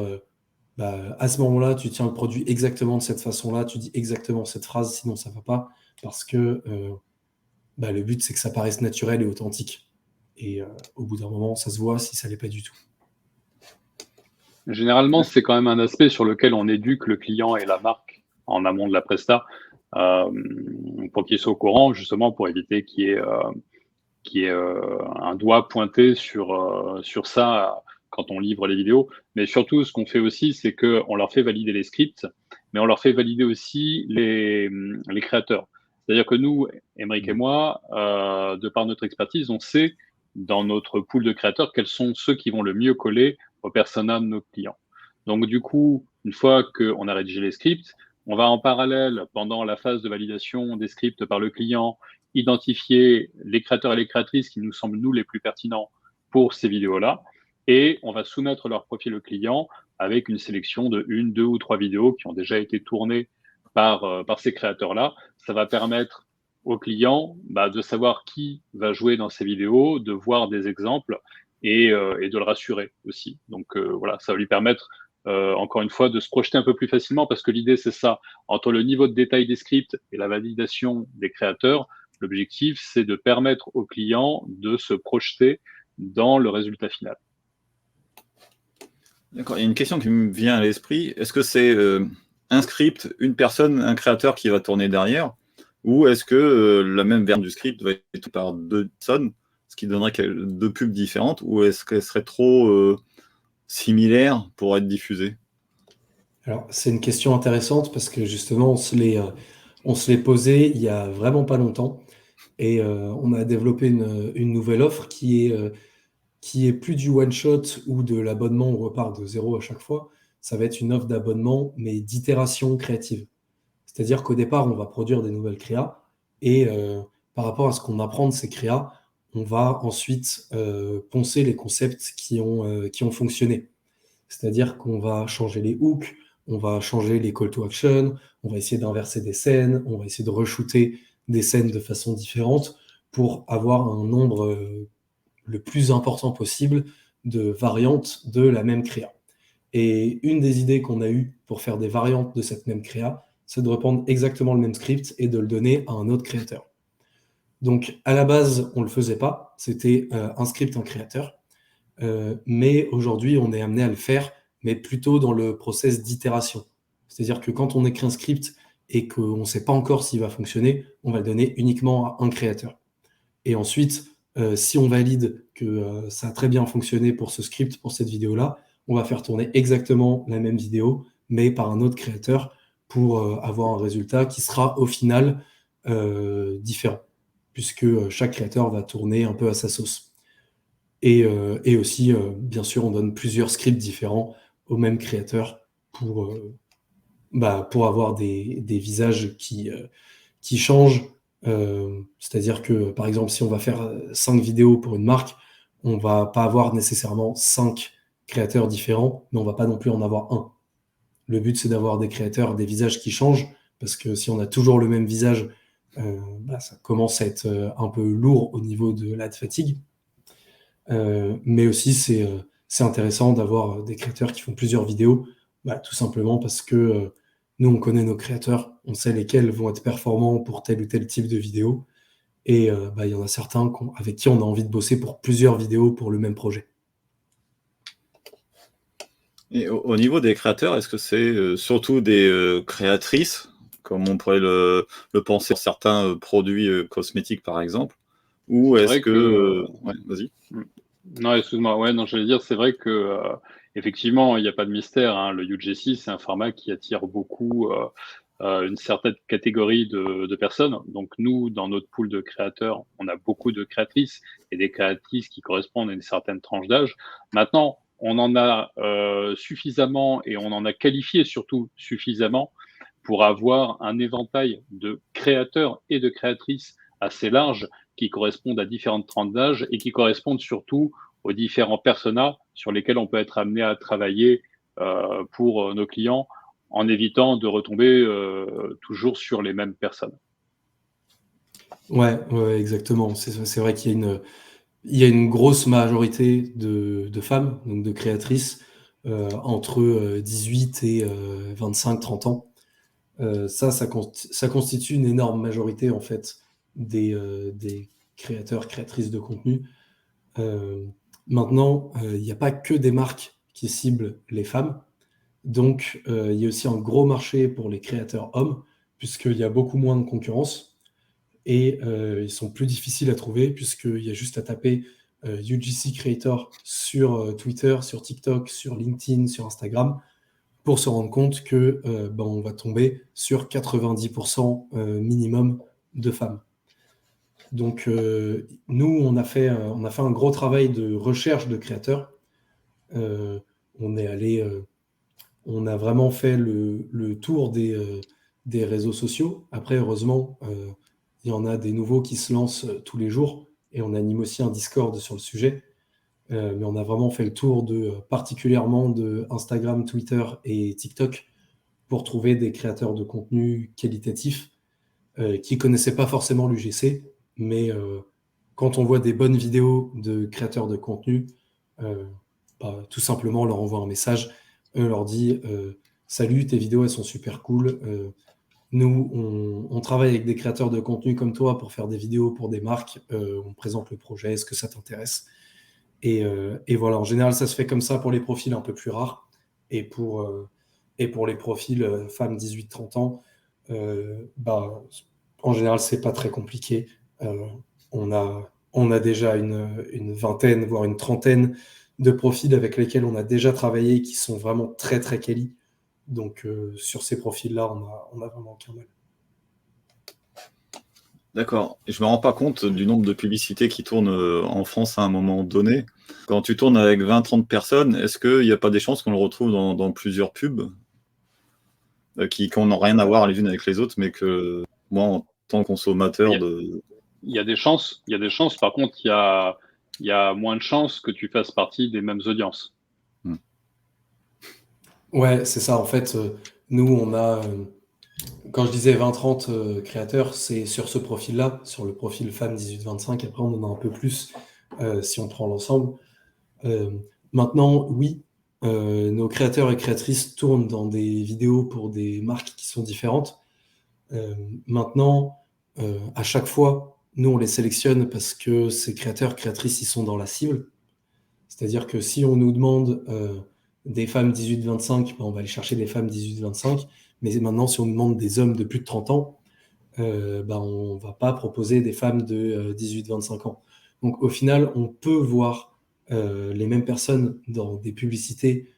à ce moment-là, tu tiens le produit exactement de cette façon-là, tu dis exactement cette phrase, sinon ça va pas, parce que le but, c'est que ça paraisse naturel et authentique. Et au bout d'un moment, ça se voit si ça l'est pas du tout. Généralement, c'est quand même un aspect sur lequel on éduque le client et la marque en amont de la presta pour qu'il soit au courant, justement, pour éviter qu'il y ait un doigt pointé sur ça quand on livre les vidéos. Mais surtout, ce qu'on fait aussi, c'est qu'on leur fait valider les scripts, mais on leur fait valider aussi les créateurs. C'est-à-dire que nous, Emric et moi, de par notre expertise, on sait dans notre pool de créateurs quels sont ceux qui vont le mieux coller aux personas de nos clients. Donc du coup, une fois qu'on a rédigé les scripts, on va en parallèle, pendant la phase de validation des scripts par le client, identifier les créateurs et les créatrices qui nous semblent, nous, les plus pertinents pour ces vidéos-là. Et on va soumettre leur profil au client avec une sélection de 1, 2 ou 3 vidéos qui ont déjà été tournées par ces créateurs-là. Ça va permettre au client de savoir qui va jouer dans ces vidéos, de voir des exemples et de le rassurer aussi. Donc voilà, ça va lui permettre encore une fois, de se projeter un peu plus facilement, parce que l'idée, c'est ça. Entre le niveau de détail des scripts et la validation des créateurs, l'objectif, c'est de permettre aux clients de se projeter dans le résultat final. D'accord. Il y a une question qui me vient à l'esprit. Est-ce que c'est un script, une personne, un créateur qui va tourner derrière, ou est-ce que la même version du script va être faite par deux personnes, ce qui donnerait deux pubs différentes, ou est-ce qu'elle serait trop similaire pour être diffusée? Alors, c'est une question intéressante parce que justement, on se l'est posé il y a vraiment pas longtemps et on a développé une nouvelle offre qui est plus du one-shot ou de l'abonnement, on repart de zéro à chaque fois. Ça va être une offre d'abonnement, mais d'itération créative. C'est-à-dire qu'au départ, on va produire des nouvelles créas et par rapport à ce qu'on apprend de ces créas, on va ensuite poncer les concepts qui ont fonctionné. C'est-à-dire qu'on va changer les hooks, on va changer les call to action, on va essayer d'inverser des scènes, on va essayer de re-shooter des scènes de façon différente pour avoir un nombre le plus important possible de variantes de la même créa. Et une des idées qu'on a eues pour faire des variantes de cette même créa, c'est de reprendre exactement le même script et de le donner à un autre créateur. Donc à la base, on ne le faisait pas, c'était un script, un créateur. Mais aujourd'hui, on est amené à le faire, mais plutôt dans le process d'itération. C'est-à-dire que quand on écrit un script et qu'on ne sait pas encore s'il va fonctionner, on va le donner uniquement à un créateur. Et ensuite, si on valide que ça a très bien fonctionné pour ce script, pour cette vidéo-là, on va faire tourner exactement la même vidéo, mais par un autre créateur pour avoir un résultat qui sera au final différent, puisque chaque créateur va tourner un peu à sa sauce. Et aussi, bien sûr, on donne plusieurs scripts différents au même créateur pour avoir des visages qui changent. C'est-à-dire que, par exemple, si on va faire 5 vidéos pour une marque, on va pas avoir nécessairement 5 créateurs différents, mais on va pas non plus en avoir un. Le but, c'est d'avoir des créateurs, des visages qui changent, parce que si on a toujours le même visage, ça commence à être un peu lourd au niveau de la fatigue. Mais aussi, c'est intéressant d'avoir des créateurs qui font plusieurs vidéos, tout simplement parce que nous, on connaît nos créateurs, on sait lesquels vont être performants pour tel ou tel type de vidéo. Et il y en a certains avec qui on a envie de bosser pour plusieurs vidéos pour le même projet. Et au niveau des créateurs, est-ce que c'est surtout des créatrices, comme on pourrait le penser sur certains produits cosmétiques, par exemple, ou est-ce que... Ouais, vas-y. Non, excuse-moi. Ouais, non, j'allais dire, c'est vrai que effectivement, il n'y a pas de mystère, hein. Le UGC, c'est un format qui attire beaucoup une certaine catégorie de personnes. Donc nous, dans notre pool de créateurs, on a beaucoup de créatrices et des créatrices qui correspondent à une certaine tranche d'âge. Maintenant, on en a suffisamment et on en a qualifié surtout suffisamment pour avoir un éventail de créateurs et de créatrices assez large qui correspondent à différentes tranches d'âge et qui correspondent surtout aux différents personas sur lesquels on peut être amené à travailler pour nos clients en évitant de retomber toujours sur les mêmes personnes. Ouais, exactement. C'est vrai qu'il y a une grosse majorité de femmes, donc de créatrices, entre 18 et 25-30 ans. Ça constitue une énorme majorité, en fait, des créateurs, créatrices de contenu. Maintenant, il n'y a pas que des marques qui ciblent les femmes. Donc, il y a aussi un gros marché pour les créateurs hommes, puisqu'il y a beaucoup moins de concurrence. Et ils sont plus difficiles à trouver, puisqu'il y a juste à taper UGC Creator sur Twitter, sur TikTok, sur LinkedIn, sur Instagram, pour se rendre compte que on va tomber sur 90% minimum de femmes. Donc, nous, on a fait un gros travail de recherche de créateurs. On a vraiment fait le tour des réseaux sociaux. Après, heureusement, il y en a des nouveaux qui se lancent tous les jours, et on anime aussi un Discord sur le sujet. Mais on a vraiment fait le tour particulièrement de Instagram, Twitter et TikTok pour trouver des créateurs de contenu qualitatifs qui ne connaissaient pas forcément l'UGC, mais quand on voit des bonnes vidéos de créateurs de contenu, tout simplement on leur envoie un message on leur dit salut, tes vidéos elles sont super cool. Nous, on travaille avec des créateurs de contenu comme toi pour faire des vidéos pour des marques. On présente le projet, est-ce que ça t'intéresse? Et voilà, en général, ça se fait comme ça pour les profils un peu plus rares. Et pour les profils femmes 18-30 ans, en général, c'est pas très compliqué. On a déjà une vingtaine, voire une trentaine de profils avec lesquels on a déjà travaillé qui sont vraiment très, très quali. Donc, sur ces profils-là, on a vraiment aucun mal. D'accord. Et je me rends pas compte du nombre de publicités qui tournent en France à un moment donné. Quand tu tournes avec 20-30 personnes, est-ce qu'il n'y a pas des chances qu'on le retrouve dans plusieurs pubs qui n'ont rien à voir les unes avec les autres, mais que moi, en tant que consommateur Il y a des chances. Par contre, il y a moins de chances que tu fasses partie des mêmes audiences. Ouais, c'est ça. En fait, nous, on a, quand je disais 20-30 créateurs, c'est sur ce profil-là, sur le profil femme 18-25. Après, on en a un peu plus si on prend l'ensemble. Maintenant, oui, nos créateurs et créatrices tournent dans des vidéos pour des marques qui sont différentes. Maintenant, à chaque fois, nous, on les sélectionne parce que ces créateurs, créatrices, ils sont dans la cible. C'est-à-dire que si on nous demande des femmes 18-25, on va aller chercher des femmes 18-25. Mais maintenant, si on nous demande des hommes de plus de 30 ans, on ne va pas proposer des femmes de 18-25 ans. Donc au final, on peut voir les mêmes personnes dans des publicités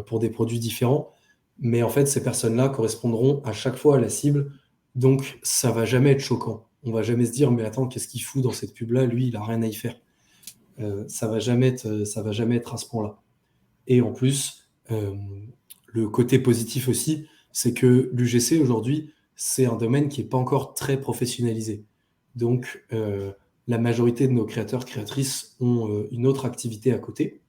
pour des produits différents, mais en fait, ces personnes-là correspondront à chaque fois à la cible, donc ça ne va jamais être choquant. On ne va jamais se dire, mais attends, qu'est-ce qu'il fout dans cette pub-là? Lui, il n'a rien à y faire. Ça va jamais être à ce point-là. Et en plus, le côté positif aussi, c'est que l'UGC aujourd'hui, c'est un domaine qui n'est pas encore très professionnalisé. Donc, la majorité de nos créateurs, créatrices ont une autre activité à côté.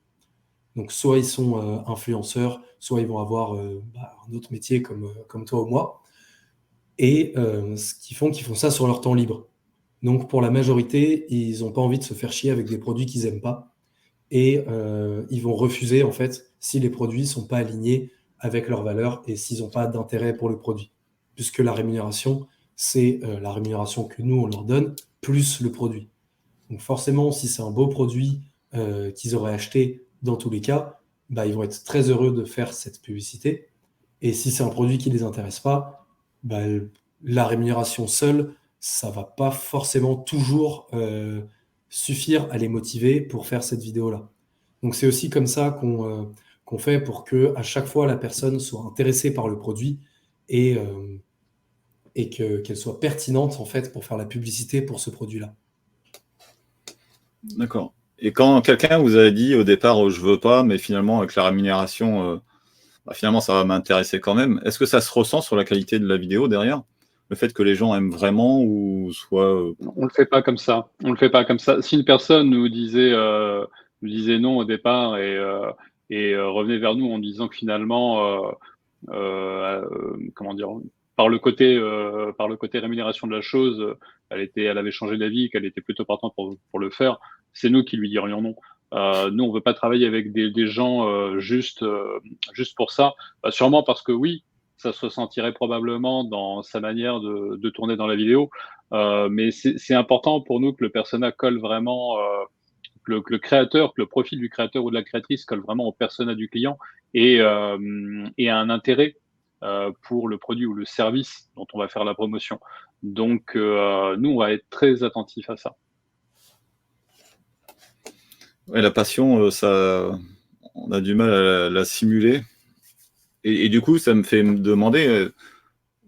Donc, soit ils sont influenceurs, soit ils vont avoir un autre métier comme toi ou moi. Et ce qu'ils font ça sur leur temps libre. Donc, pour la majorité, ils n'ont pas envie de se faire chier avec des produits qu'ils n'aiment pas. Et ils vont refuser, en fait, si les produits ne sont pas alignés avec leurs valeurs et s'ils n'ont pas d'intérêt pour le produit. Puisque la rémunération, c'est la rémunération que nous, on leur donne, plus le produit. Donc forcément, si c'est un beau produit qu'ils auraient acheté dans tous les cas, ils vont être très heureux de faire cette publicité. Et si c'est un produit qui ne les intéresse pas, la rémunération seule, ça ne va pas forcément toujours suffire à les motiver pour faire cette vidéo-là. Donc c'est aussi comme ça qu'on fait pour que à chaque fois la personne soit intéressée par le produit et qu'elle soit pertinente en fait pour faire la publicité pour ce produit-là. D'accord. Et quand quelqu'un vous a dit au départ je veux pas, mais finalement avec la rémunération, finalement ça va m'intéresser quand même, est-ce que ça se ressent sur la qualité de la vidéo derrière? Le fait que les gens aiment vraiment ou soit... On le fait pas comme ça. Si une personne nous disait non au départ et revenait vers nous en disant que finalement, comment dire, par le côté rémunération de la chose, elle avait changé d'avis, qu'elle était plutôt partante pour le faire, c'est nous qui lui dirions non. Nous, on veut pas travailler avec des gens juste pour ça. Sûrement parce que oui, ça se ressentirait probablement dans sa manière de tourner dans la vidéo. Mais c'est important pour nous que le persona colle vraiment, que le créateur, que le profil du créateur ou de la créatrice colle vraiment au persona du client et a un intérêt pour le produit ou le service dont on va faire la promotion. Donc, nous, on va être très attentifs à ça. Ouais, la passion, ça, on a du mal à la simuler. Et du coup, ça me fait me demander,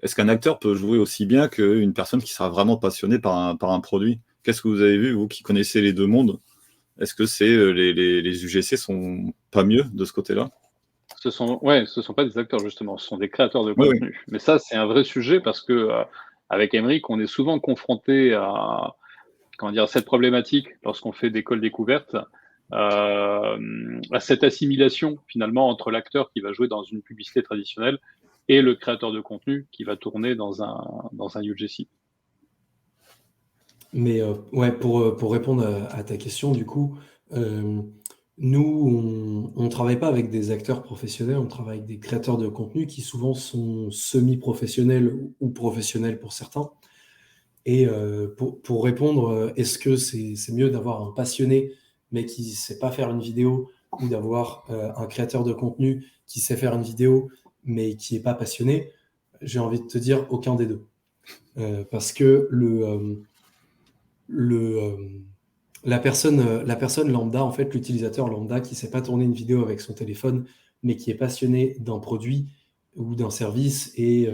est-ce qu'un acteur peut jouer aussi bien qu'une personne qui sera vraiment passionnée par un produit? Qu'est-ce que vous avez vu, vous qui connaissez les deux mondes? Est-ce que les UGC sont pas mieux de ce côté-là? Ce sont pas des acteurs justement, ce sont des créateurs de contenu. Oui. Mais ça, c'est un vrai sujet parce que avec Émeric, on est souvent confronté à cette problématique lorsqu'on fait des calls découvertes, à cette assimilation finalement entre l'acteur qui va jouer dans une publicité traditionnelle et le créateur de contenu qui va tourner dans un UGC. Mais pour répondre à ta question, du coup, Nous, on ne travaille pas avec des acteurs professionnels, on travaille avec des créateurs de contenu qui souvent sont semi-professionnels ou professionnels pour certains. Et pour répondre, est-ce que c'est mieux d'avoir un passionné mais qui ne sait pas faire une vidéo ou d'avoir un créateur de contenu qui sait faire une vidéo mais qui n'est pas passionné? J'ai envie de te dire aucun des deux. Parce que la personne lambda, en fait, l'utilisateur lambda qui ne sait pas tourner une vidéo avec son téléphone, mais qui est passionné d'un produit ou d'un service et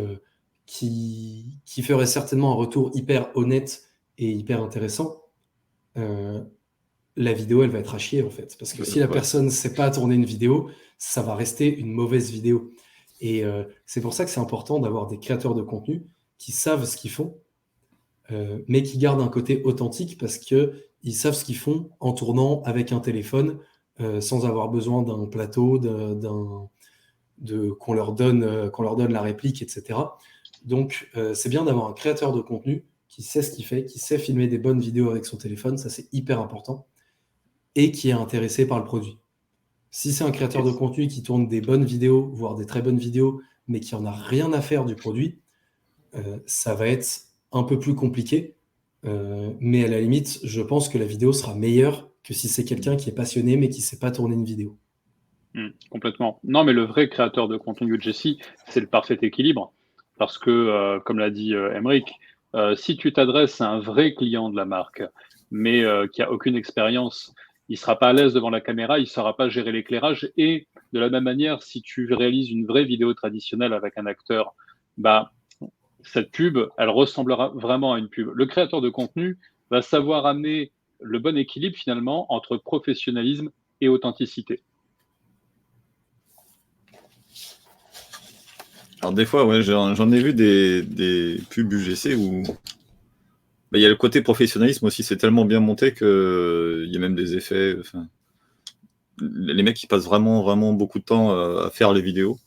qui ferait certainement un retour hyper honnête et hyper intéressant, la vidéo, elle va être à chier, en fait. Parce que si la Ouais. personne ne sait pas tourner une vidéo, ça va rester une mauvaise vidéo. Et c'est pour ça que c'est important d'avoir des créateurs de contenu qui savent ce qu'ils font, mais qui gardent un côté authentique parce qu'ils savent ce qu'ils font en tournant avec un téléphone, sans avoir besoin d'un plateau, qu'on leur donne la réplique, etc. Donc, c'est bien d'avoir un créateur de contenu qui sait ce qu'il fait, qui sait filmer des bonnes vidéos avec son téléphone, ça c'est hyper important, et qui est intéressé par le produit. Si c'est un créateur de contenu qui tourne des bonnes vidéos, voire des très bonnes vidéos, mais qui en a rien à faire du produit, ça va être un peu plus compliqué. Mais à la limite, je pense que la vidéo sera meilleure que si c'est quelqu'un qui est passionné mais qui ne sait pas tourner une vidéo. Complètement. Non, mais le vrai créateur de contenu UGC, c'est le parfait équilibre. Parce que, comme l'a dit Emric, si tu t'adresses à un vrai client de la marque, mais qui a aucune expérience, il sera pas à l'aise devant la caméra, il saura pas gérer l'éclairage. Et de la même manière, si tu réalises une vraie vidéo traditionnelle avec un acteur, bah, cette pub, elle ressemblera vraiment à une pub. Le créateur de contenu va savoir amener le bon équilibre finalement entre professionnalisme et authenticité. Alors des fois, ouais, j'en ai vu des pubs UGC où il y a le côté professionnalisme aussi, c'est tellement bien monté que il y a même des effets. Enfin, les mecs, ils passent vraiment, vraiment beaucoup de temps à faire les vidéos.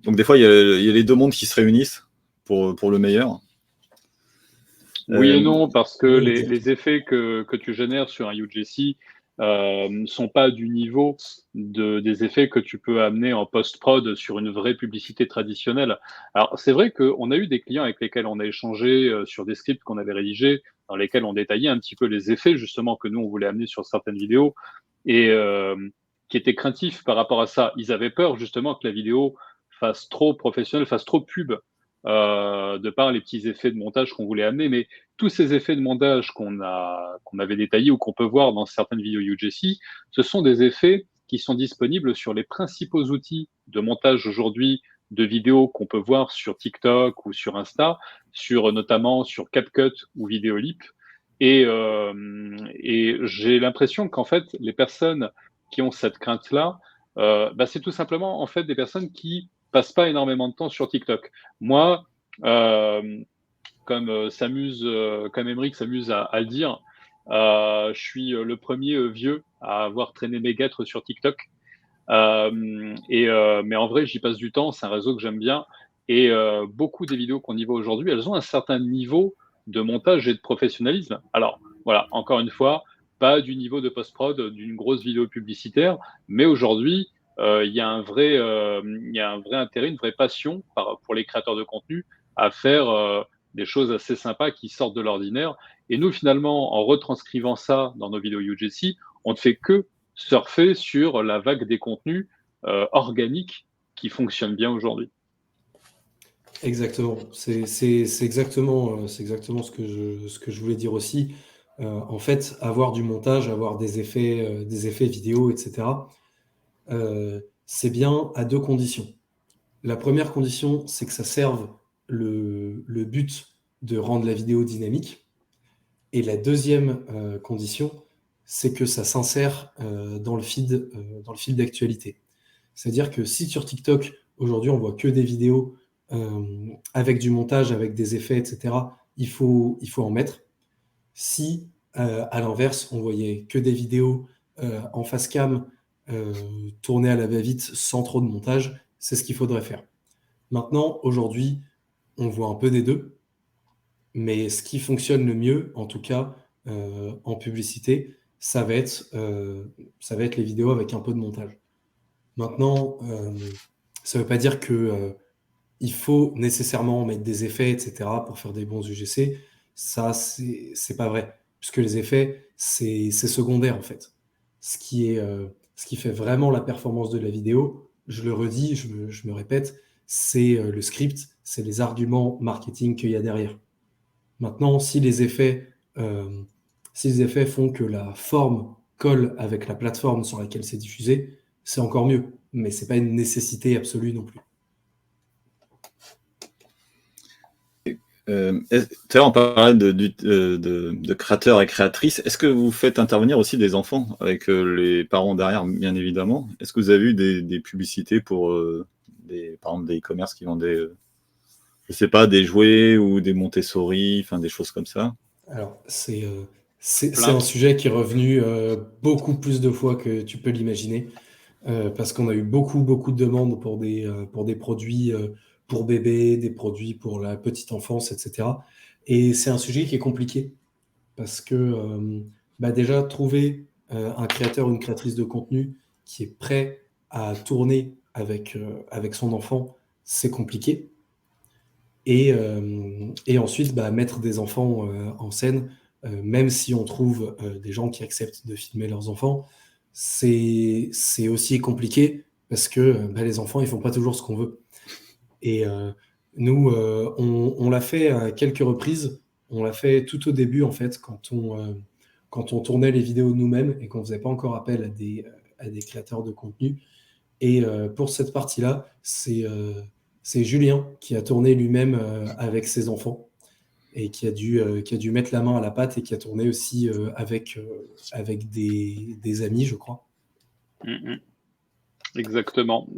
Donc des fois, il y a les deux mondes qui se réunissent pour le meilleur. Oui et non, parce que oui, les effets que tu génères sur un UGC sont pas du niveau des effets que tu peux amener en post-prod sur une vraie publicité traditionnelle. Alors, c'est vrai qu'on a eu des clients avec lesquels on a échangé sur des scripts qu'on avait rédigés, dans lesquels on détaillait un petit peu les effets justement que nous, on voulait amener sur certaines vidéos et qui étaient craintifs par rapport à ça. Ils avaient peur justement que la vidéo fasse trop professionnelle, fasse trop pub, de par les petits effets de montage qu'on voulait amener. Mais tous ces effets de montage qu'on avait détaillés ou qu'on peut voir dans certaines vidéos UGC, ce sont des effets qui sont disponibles sur les principaux outils de montage aujourd'hui de vidéos qu'on peut voir sur TikTok ou sur Insta, notamment sur CapCut ou Vidéolip. Et j'ai l'impression qu'en fait, les personnes qui ont cette crainte-là, c'est tout simplement en fait des personnes qui passent pas énormément de temps sur TikTok. Moi, comme Emric s'amuse à le dire, je suis le premier vieux à avoir traîné mes guêtres sur TikTok. Mais en vrai, j'y passe du temps. C'est un réseau que j'aime bien. Et beaucoup des vidéos qu'on y voit aujourd'hui, elles ont un certain niveau de montage et de professionnalisme. Alors, voilà, encore une fois, pas du niveau de post-prod d'une grosse vidéo publicitaire, mais aujourd'hui, il y a un vrai intérêt, une vraie passion pour les créateurs de contenu à faire des choses assez sympas qui sortent de l'ordinaire. Et nous, finalement, en retranscrivant ça dans nos vidéos UGC, on ne fait que surfer sur la vague des contenus organiques qui fonctionnent bien aujourd'hui. Exactement. C'est exactement ce que je voulais dire aussi. En fait, avoir du montage, avoir des effets vidéo, etc., c'est bien à deux conditions. La première condition, c'est que ça serve le but de rendre la vidéo dynamique. Et la deuxième condition, c'est que ça s'insère dans le feed d'actualité. C'est-à-dire que si sur TikTok, aujourd'hui, on voit que des vidéos avec du montage, avec des effets, etc., il faut en mettre. Si, à l'inverse, on voyait que des vidéos en face cam, tournées à la va-vite, sans trop de montage, c'est ce qu'il faudrait faire. Maintenant, aujourd'hui, on voit un peu des deux, mais ce qui fonctionne le mieux, en tout cas en publicité, ça va être les vidéos avec un peu de montage. Maintenant, ça ne veut pas dire que il faut nécessairement mettre des effets, etc., pour faire des bons UGC. Ça, c'est pas vrai. Puisque les effets, c'est secondaire, en fait. Ce qui fait vraiment la performance de la vidéo, je le redis, je me répète, c'est le script, c'est les arguments marketing qu'il y a derrière. Maintenant, si les effets font que la forme colle avec la plateforme sur laquelle c'est diffusé, c'est encore mieux. Mais c'est pas une nécessité absolue non plus. Tout à l'heure, on parlait de créateurs et créatrices. Est-ce que vous faites intervenir aussi des enfants avec les parents derrière, bien évidemment? Est-ce que vous avez eu des publicités pour, par exemple, des e-commerce qui vendaient, je sais pas, des jouets ou des Montessori, enfin des choses comme ça? Alors, c'est un sujet qui est revenu beaucoup plus de fois que tu peux l'imaginer, parce qu'on a eu beaucoup de demandes pour des produits pour bébés, des produits pour la petite enfance, etc. Et c'est un sujet qui est compliqué, parce que déjà, trouver un créateur ou une créatrice de contenu qui est prêt à tourner avec son enfant, c'est compliqué. Et ensuite, mettre des enfants en scène, même si on trouve des gens qui acceptent de filmer leurs enfants, c'est aussi compliqué parce que les enfants, ils font pas toujours ce qu'on veut. Et nous, on l'a fait à quelques reprises. On l'a fait tout au début, en fait, quand on tournait les vidéos nous-mêmes et qu'on faisait pas encore appel à des créateurs de contenu. Et pour cette partie-là, c'est Julien qui a tourné lui-même avec ses enfants et qui a dû mettre la main à la pâte et qui a tourné aussi avec des amis, je crois. Exactement.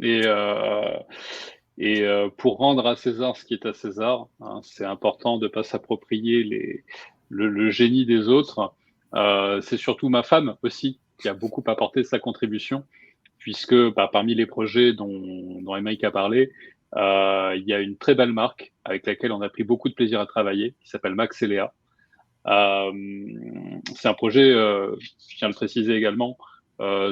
Et pour rendre à César ce qui est à César, hein, c'est important de ne pas s'approprier le génie des autres. C'est surtout ma femme aussi qui a beaucoup apporté sa contribution, puisque parmi les projets dont Émeric a parlé, il y a une très belle marque avec laquelle on a pris beaucoup de plaisir à travailler, qui s'appelle Max et Léa. C'est un projet, je tiens à le préciser également,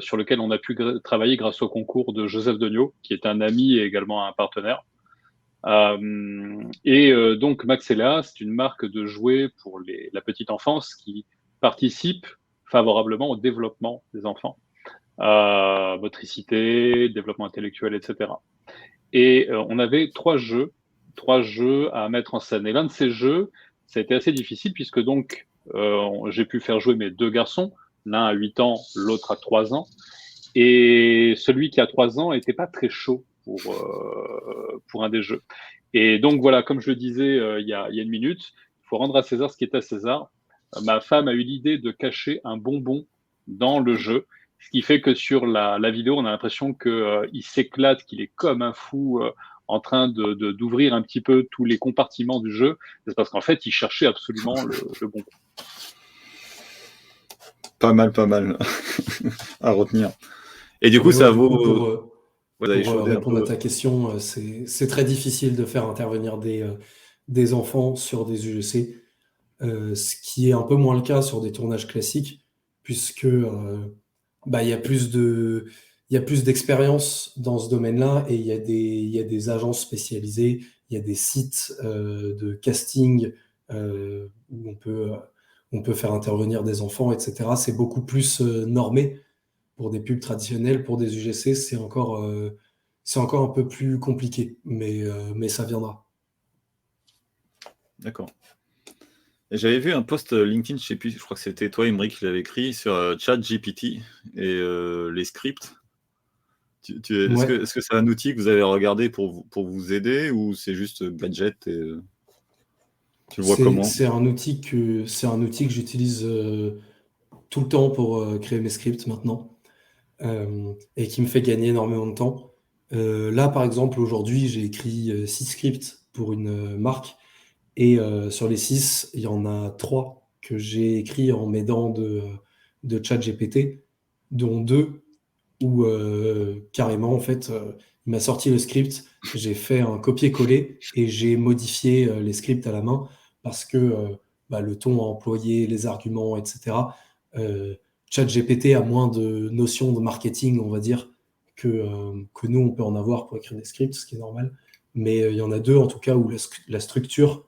sur lequel on a pu travailler grâce au concours de Joseph Degnaud, qui est un ami et également un partenaire. Donc Max et Léa, c'est une marque de jouets pour la petite enfance qui participe favorablement au développement des enfants, motricité, développement intellectuel, etc. Et on avait trois jeux à mettre en scène. Et l'un de ces jeux, ça a été assez difficile puisque donc j'ai pu faire jouer mes deux garçons, l'un à 8 ans, l'autre à 3 ans. Et celui qui a 3 ans n'était pas très chaud pour un des jeux. Et donc voilà, comme je le disais il y a une minute, il faut rendre à César ce qui est à César. Ma femme a eu l'idée de cacher un bonbon dans le jeu, ce qui fait que sur la vidéo, on a l'impression qu'il s'éclate, qu'il est comme un fou en train d'ouvrir un petit peu tous les compartiments du jeu. C'est parce qu'en fait, il cherchait absolument le bonbon. Pas mal à retenir. Et du coup, ça vaut... Pour répondre à ta question, c'est très difficile de faire intervenir des enfants sur des UGC, ce qui est un peu moins le cas sur des tournages classiques, puisque il y a plus d'expérience dans ce domaine-là et il y a des agences spécialisées, il y a des sites de casting où on peut faire intervenir des enfants, etc. C'est beaucoup plus normé. Pour des pubs traditionnelles, pour des UGC, c'est encore un peu plus compliqué, mais ça viendra. D'accord. J'avais vu un post LinkedIn, je sais plus, je crois que c'était toi, Émeric, qui l'avait écrit sur ChatGPT et les scripts. Est-ce que c'est un outil que vous avez regardé pour vous aider ou c'est juste gadget et tu le vois comment? C'est un outil que j'utilise tout le temps pour créer mes scripts maintenant. Et qui me fait gagner énormément de temps. Là, par exemple, aujourd'hui, j'ai écrit 6 scripts pour une marque et sur les 6, il y en a 3 que j'ai écrits en m'aidant de ChatGPT, dont 2 où carrément, en fait, il m'a sorti le script, j'ai fait un copier-coller et j'ai modifié les scripts à la main parce que le ton à employer, les arguments, etc., ChatGPT a moins de notions de marketing, on va dire, que nous, on peut en avoir pour écrire des scripts, ce qui est normal. Mais il y en a deux, en tout cas, où la structure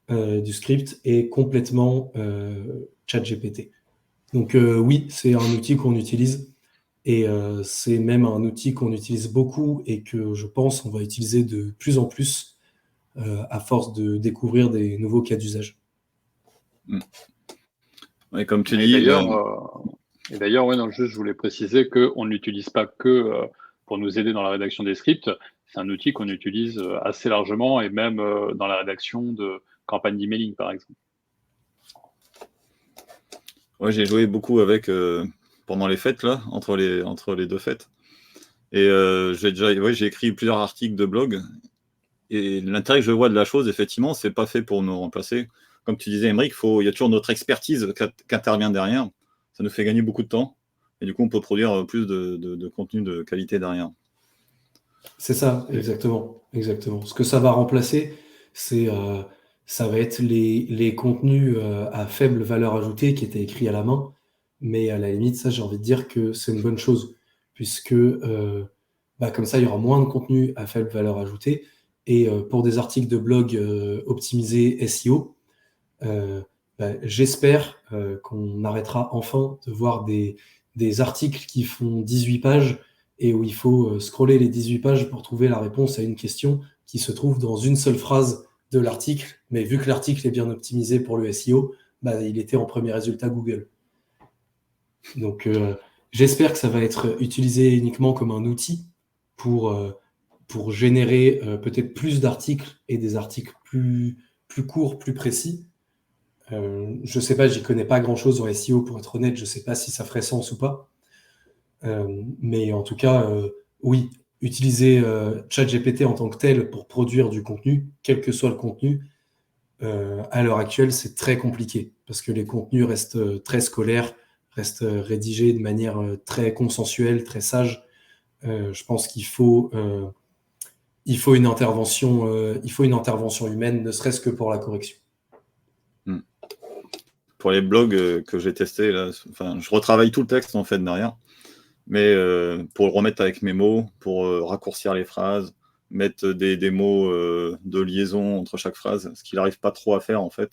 du script est complètement ChatGPT. Donc oui, c'est un outil qu'on utilise. Et c'est même un outil qu'on utilise beaucoup et que je pense on va utiliser de plus en plus à force de découvrir des nouveaux cas d'usage. Ouais, comme tu Et dis, d'ailleurs, ouais, non, juste, je voulais préciser qu'on ne l'utilise pas que pour nous aider dans la rédaction des scripts. C'est un outil qu'on utilise assez largement et même dans la rédaction de campagnes d'emailing, par exemple. ouais, j'ai joué beaucoup avec pendant les fêtes, là, entre les deux fêtes. Et j'ai écrit plusieurs articles de blog. Et l'intérêt que je vois de la chose, effectivement, c'est pas fait pour nous remplacer. Comme tu disais, Aymeric, il y a toujours notre expertise qui intervient derrière. Ça nous fait gagner beaucoup de temps. Et du coup, on peut produire plus de contenu de qualité derrière. C'est ça, exactement. Ce que ça va remplacer, ça va être les contenus à faible valeur ajoutée qui étaient écrits à la main. Mais à la limite, ça, j'ai envie de dire que c'est une bonne chose, puisque comme ça, il y aura moins de contenu à faible valeur ajoutée. Et pour des articles de blog optimisés SEO, j'espère qu'on arrêtera enfin de voir des articles qui font 18 pages et où il faut scroller les 18 pages pour trouver la réponse à une question qui se trouve dans une seule phrase de l'article. Mais vu que l'article est bien optimisé pour le SEO, il était en premier résultat Google. Donc j'espère que ça va être utilisé uniquement comme un outil pour générer peut-être plus d'articles et des articles plus courts, plus précis. Je sais pas, j'y connais pas grand-chose en SEO pour être honnête, je sais pas si ça ferait sens ou pas. Mais en tout cas, oui, utiliser ChatGPT en tant que tel pour produire du contenu, quel que soit le contenu, à l'heure actuelle, c'est très compliqué parce que les contenus restent très scolaires, restent rédigés de manière très consensuelle, très sage. Je pense qu'il faut une intervention humaine, ne serait-ce que pour la correction. Pour les blogs que j'ai testés, là, je retravaille tout le texte en fait derrière. Mais pour le remettre avec mes mots, pour raccourcir les phrases, mettre des mots de liaison entre chaque phrase, ce qu'il n'arrive pas trop à faire en fait.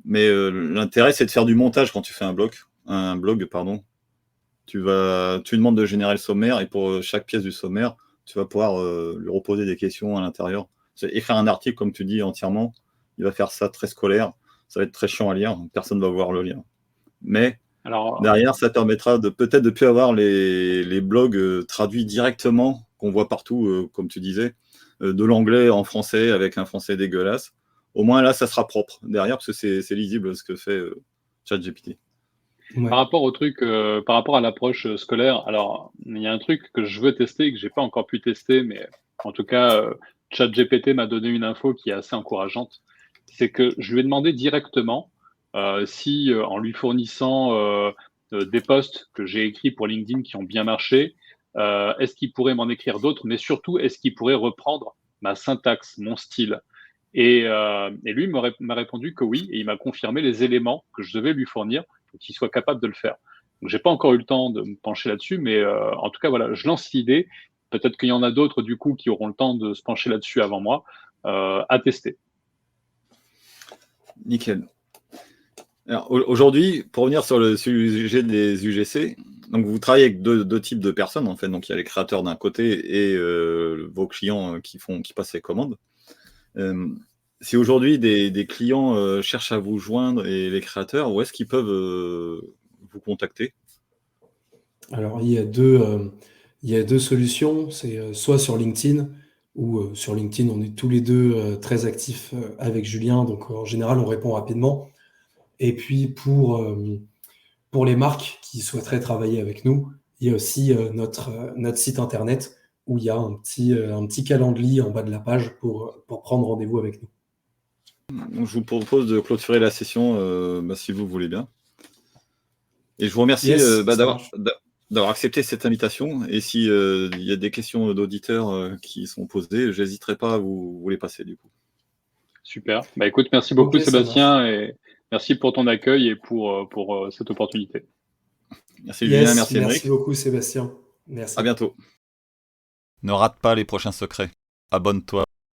Mais l'intérêt, c'est de faire du montage quand tu fais un blog. Tu demandes de générer le sommaire et pour chaque pièce du sommaire, tu vas pouvoir lui reposer des questions à l'intérieur. C'est écrire un article, comme tu dis, entièrement. Il va faire ça très scolaire. Ça va être très chiant à lire. Personne ne va vouloir le lire. Mais derrière, ça permettra peut-être de plus avoir les blogs traduits directement, qu'on voit partout, comme tu disais, de l'anglais en français avec un français dégueulasse. Au moins là, ça sera propre derrière parce que c'est lisible ce que fait ChatGPT. Ouais. Par rapport à l'approche scolaire, alors il y a un truc que je veux tester et que j'ai pas encore pu tester, mais en tout cas, ChatGPT m'a donné une info qui est assez encourageante. C'est que je lui ai demandé directement si, en lui fournissant des posts que j'ai écrits pour LinkedIn qui ont bien marché, est-ce qu'il pourrait m'en écrire d'autres, mais surtout, est-ce qu'il pourrait reprendre ma syntaxe, mon style. Et lui m'a répondu que oui, et il m'a confirmé les éléments que je devais lui fournir pour qu'il soit capable de le faire. Donc, j'ai pas encore eu le temps de me pencher là-dessus, mais en tout cas, voilà, je lance l'idée. Peut-être qu'il y en a d'autres, du coup, qui auront le temps de se pencher là-dessus avant moi, à tester. Nickel. Alors, aujourd'hui, pour revenir sur le sujet des UGC, donc vous travaillez avec deux types de personnes, en fait. Donc, il y a les créateurs d'un côté et vos clients qui passent les commandes. Si aujourd'hui des clients cherchent à vous joindre et les créateurs, où est-ce qu'ils peuvent vous contacter? Alors, il y a deux solutions. C'est soit sur LinkedIn, où sur LinkedIn, on est tous les deux très actifs avec Julien. Donc, en général, on répond rapidement. Et puis, pour les marques qui souhaiteraient travailler avec nous, il y a aussi notre site internet où il y a un petit calendrier en bas de la page pour prendre rendez-vous avec nous. Donc, je vous propose de clôturer la session si vous voulez bien. Et je vous remercie d'avoir accepté cette invitation. Et s'il y a des questions d'auditeurs qui sont posées, je n'hésiterai pas à vous les passer du coup. Super. Écoute, merci beaucoup Ok, Sébastien et merci pour ton accueil et pour cette opportunité. Merci Julien, Yes, merci Émeric. merci beaucoup Sébastien. Merci. À bientôt. Ne rate pas les prochains secrets. Abonne-toi.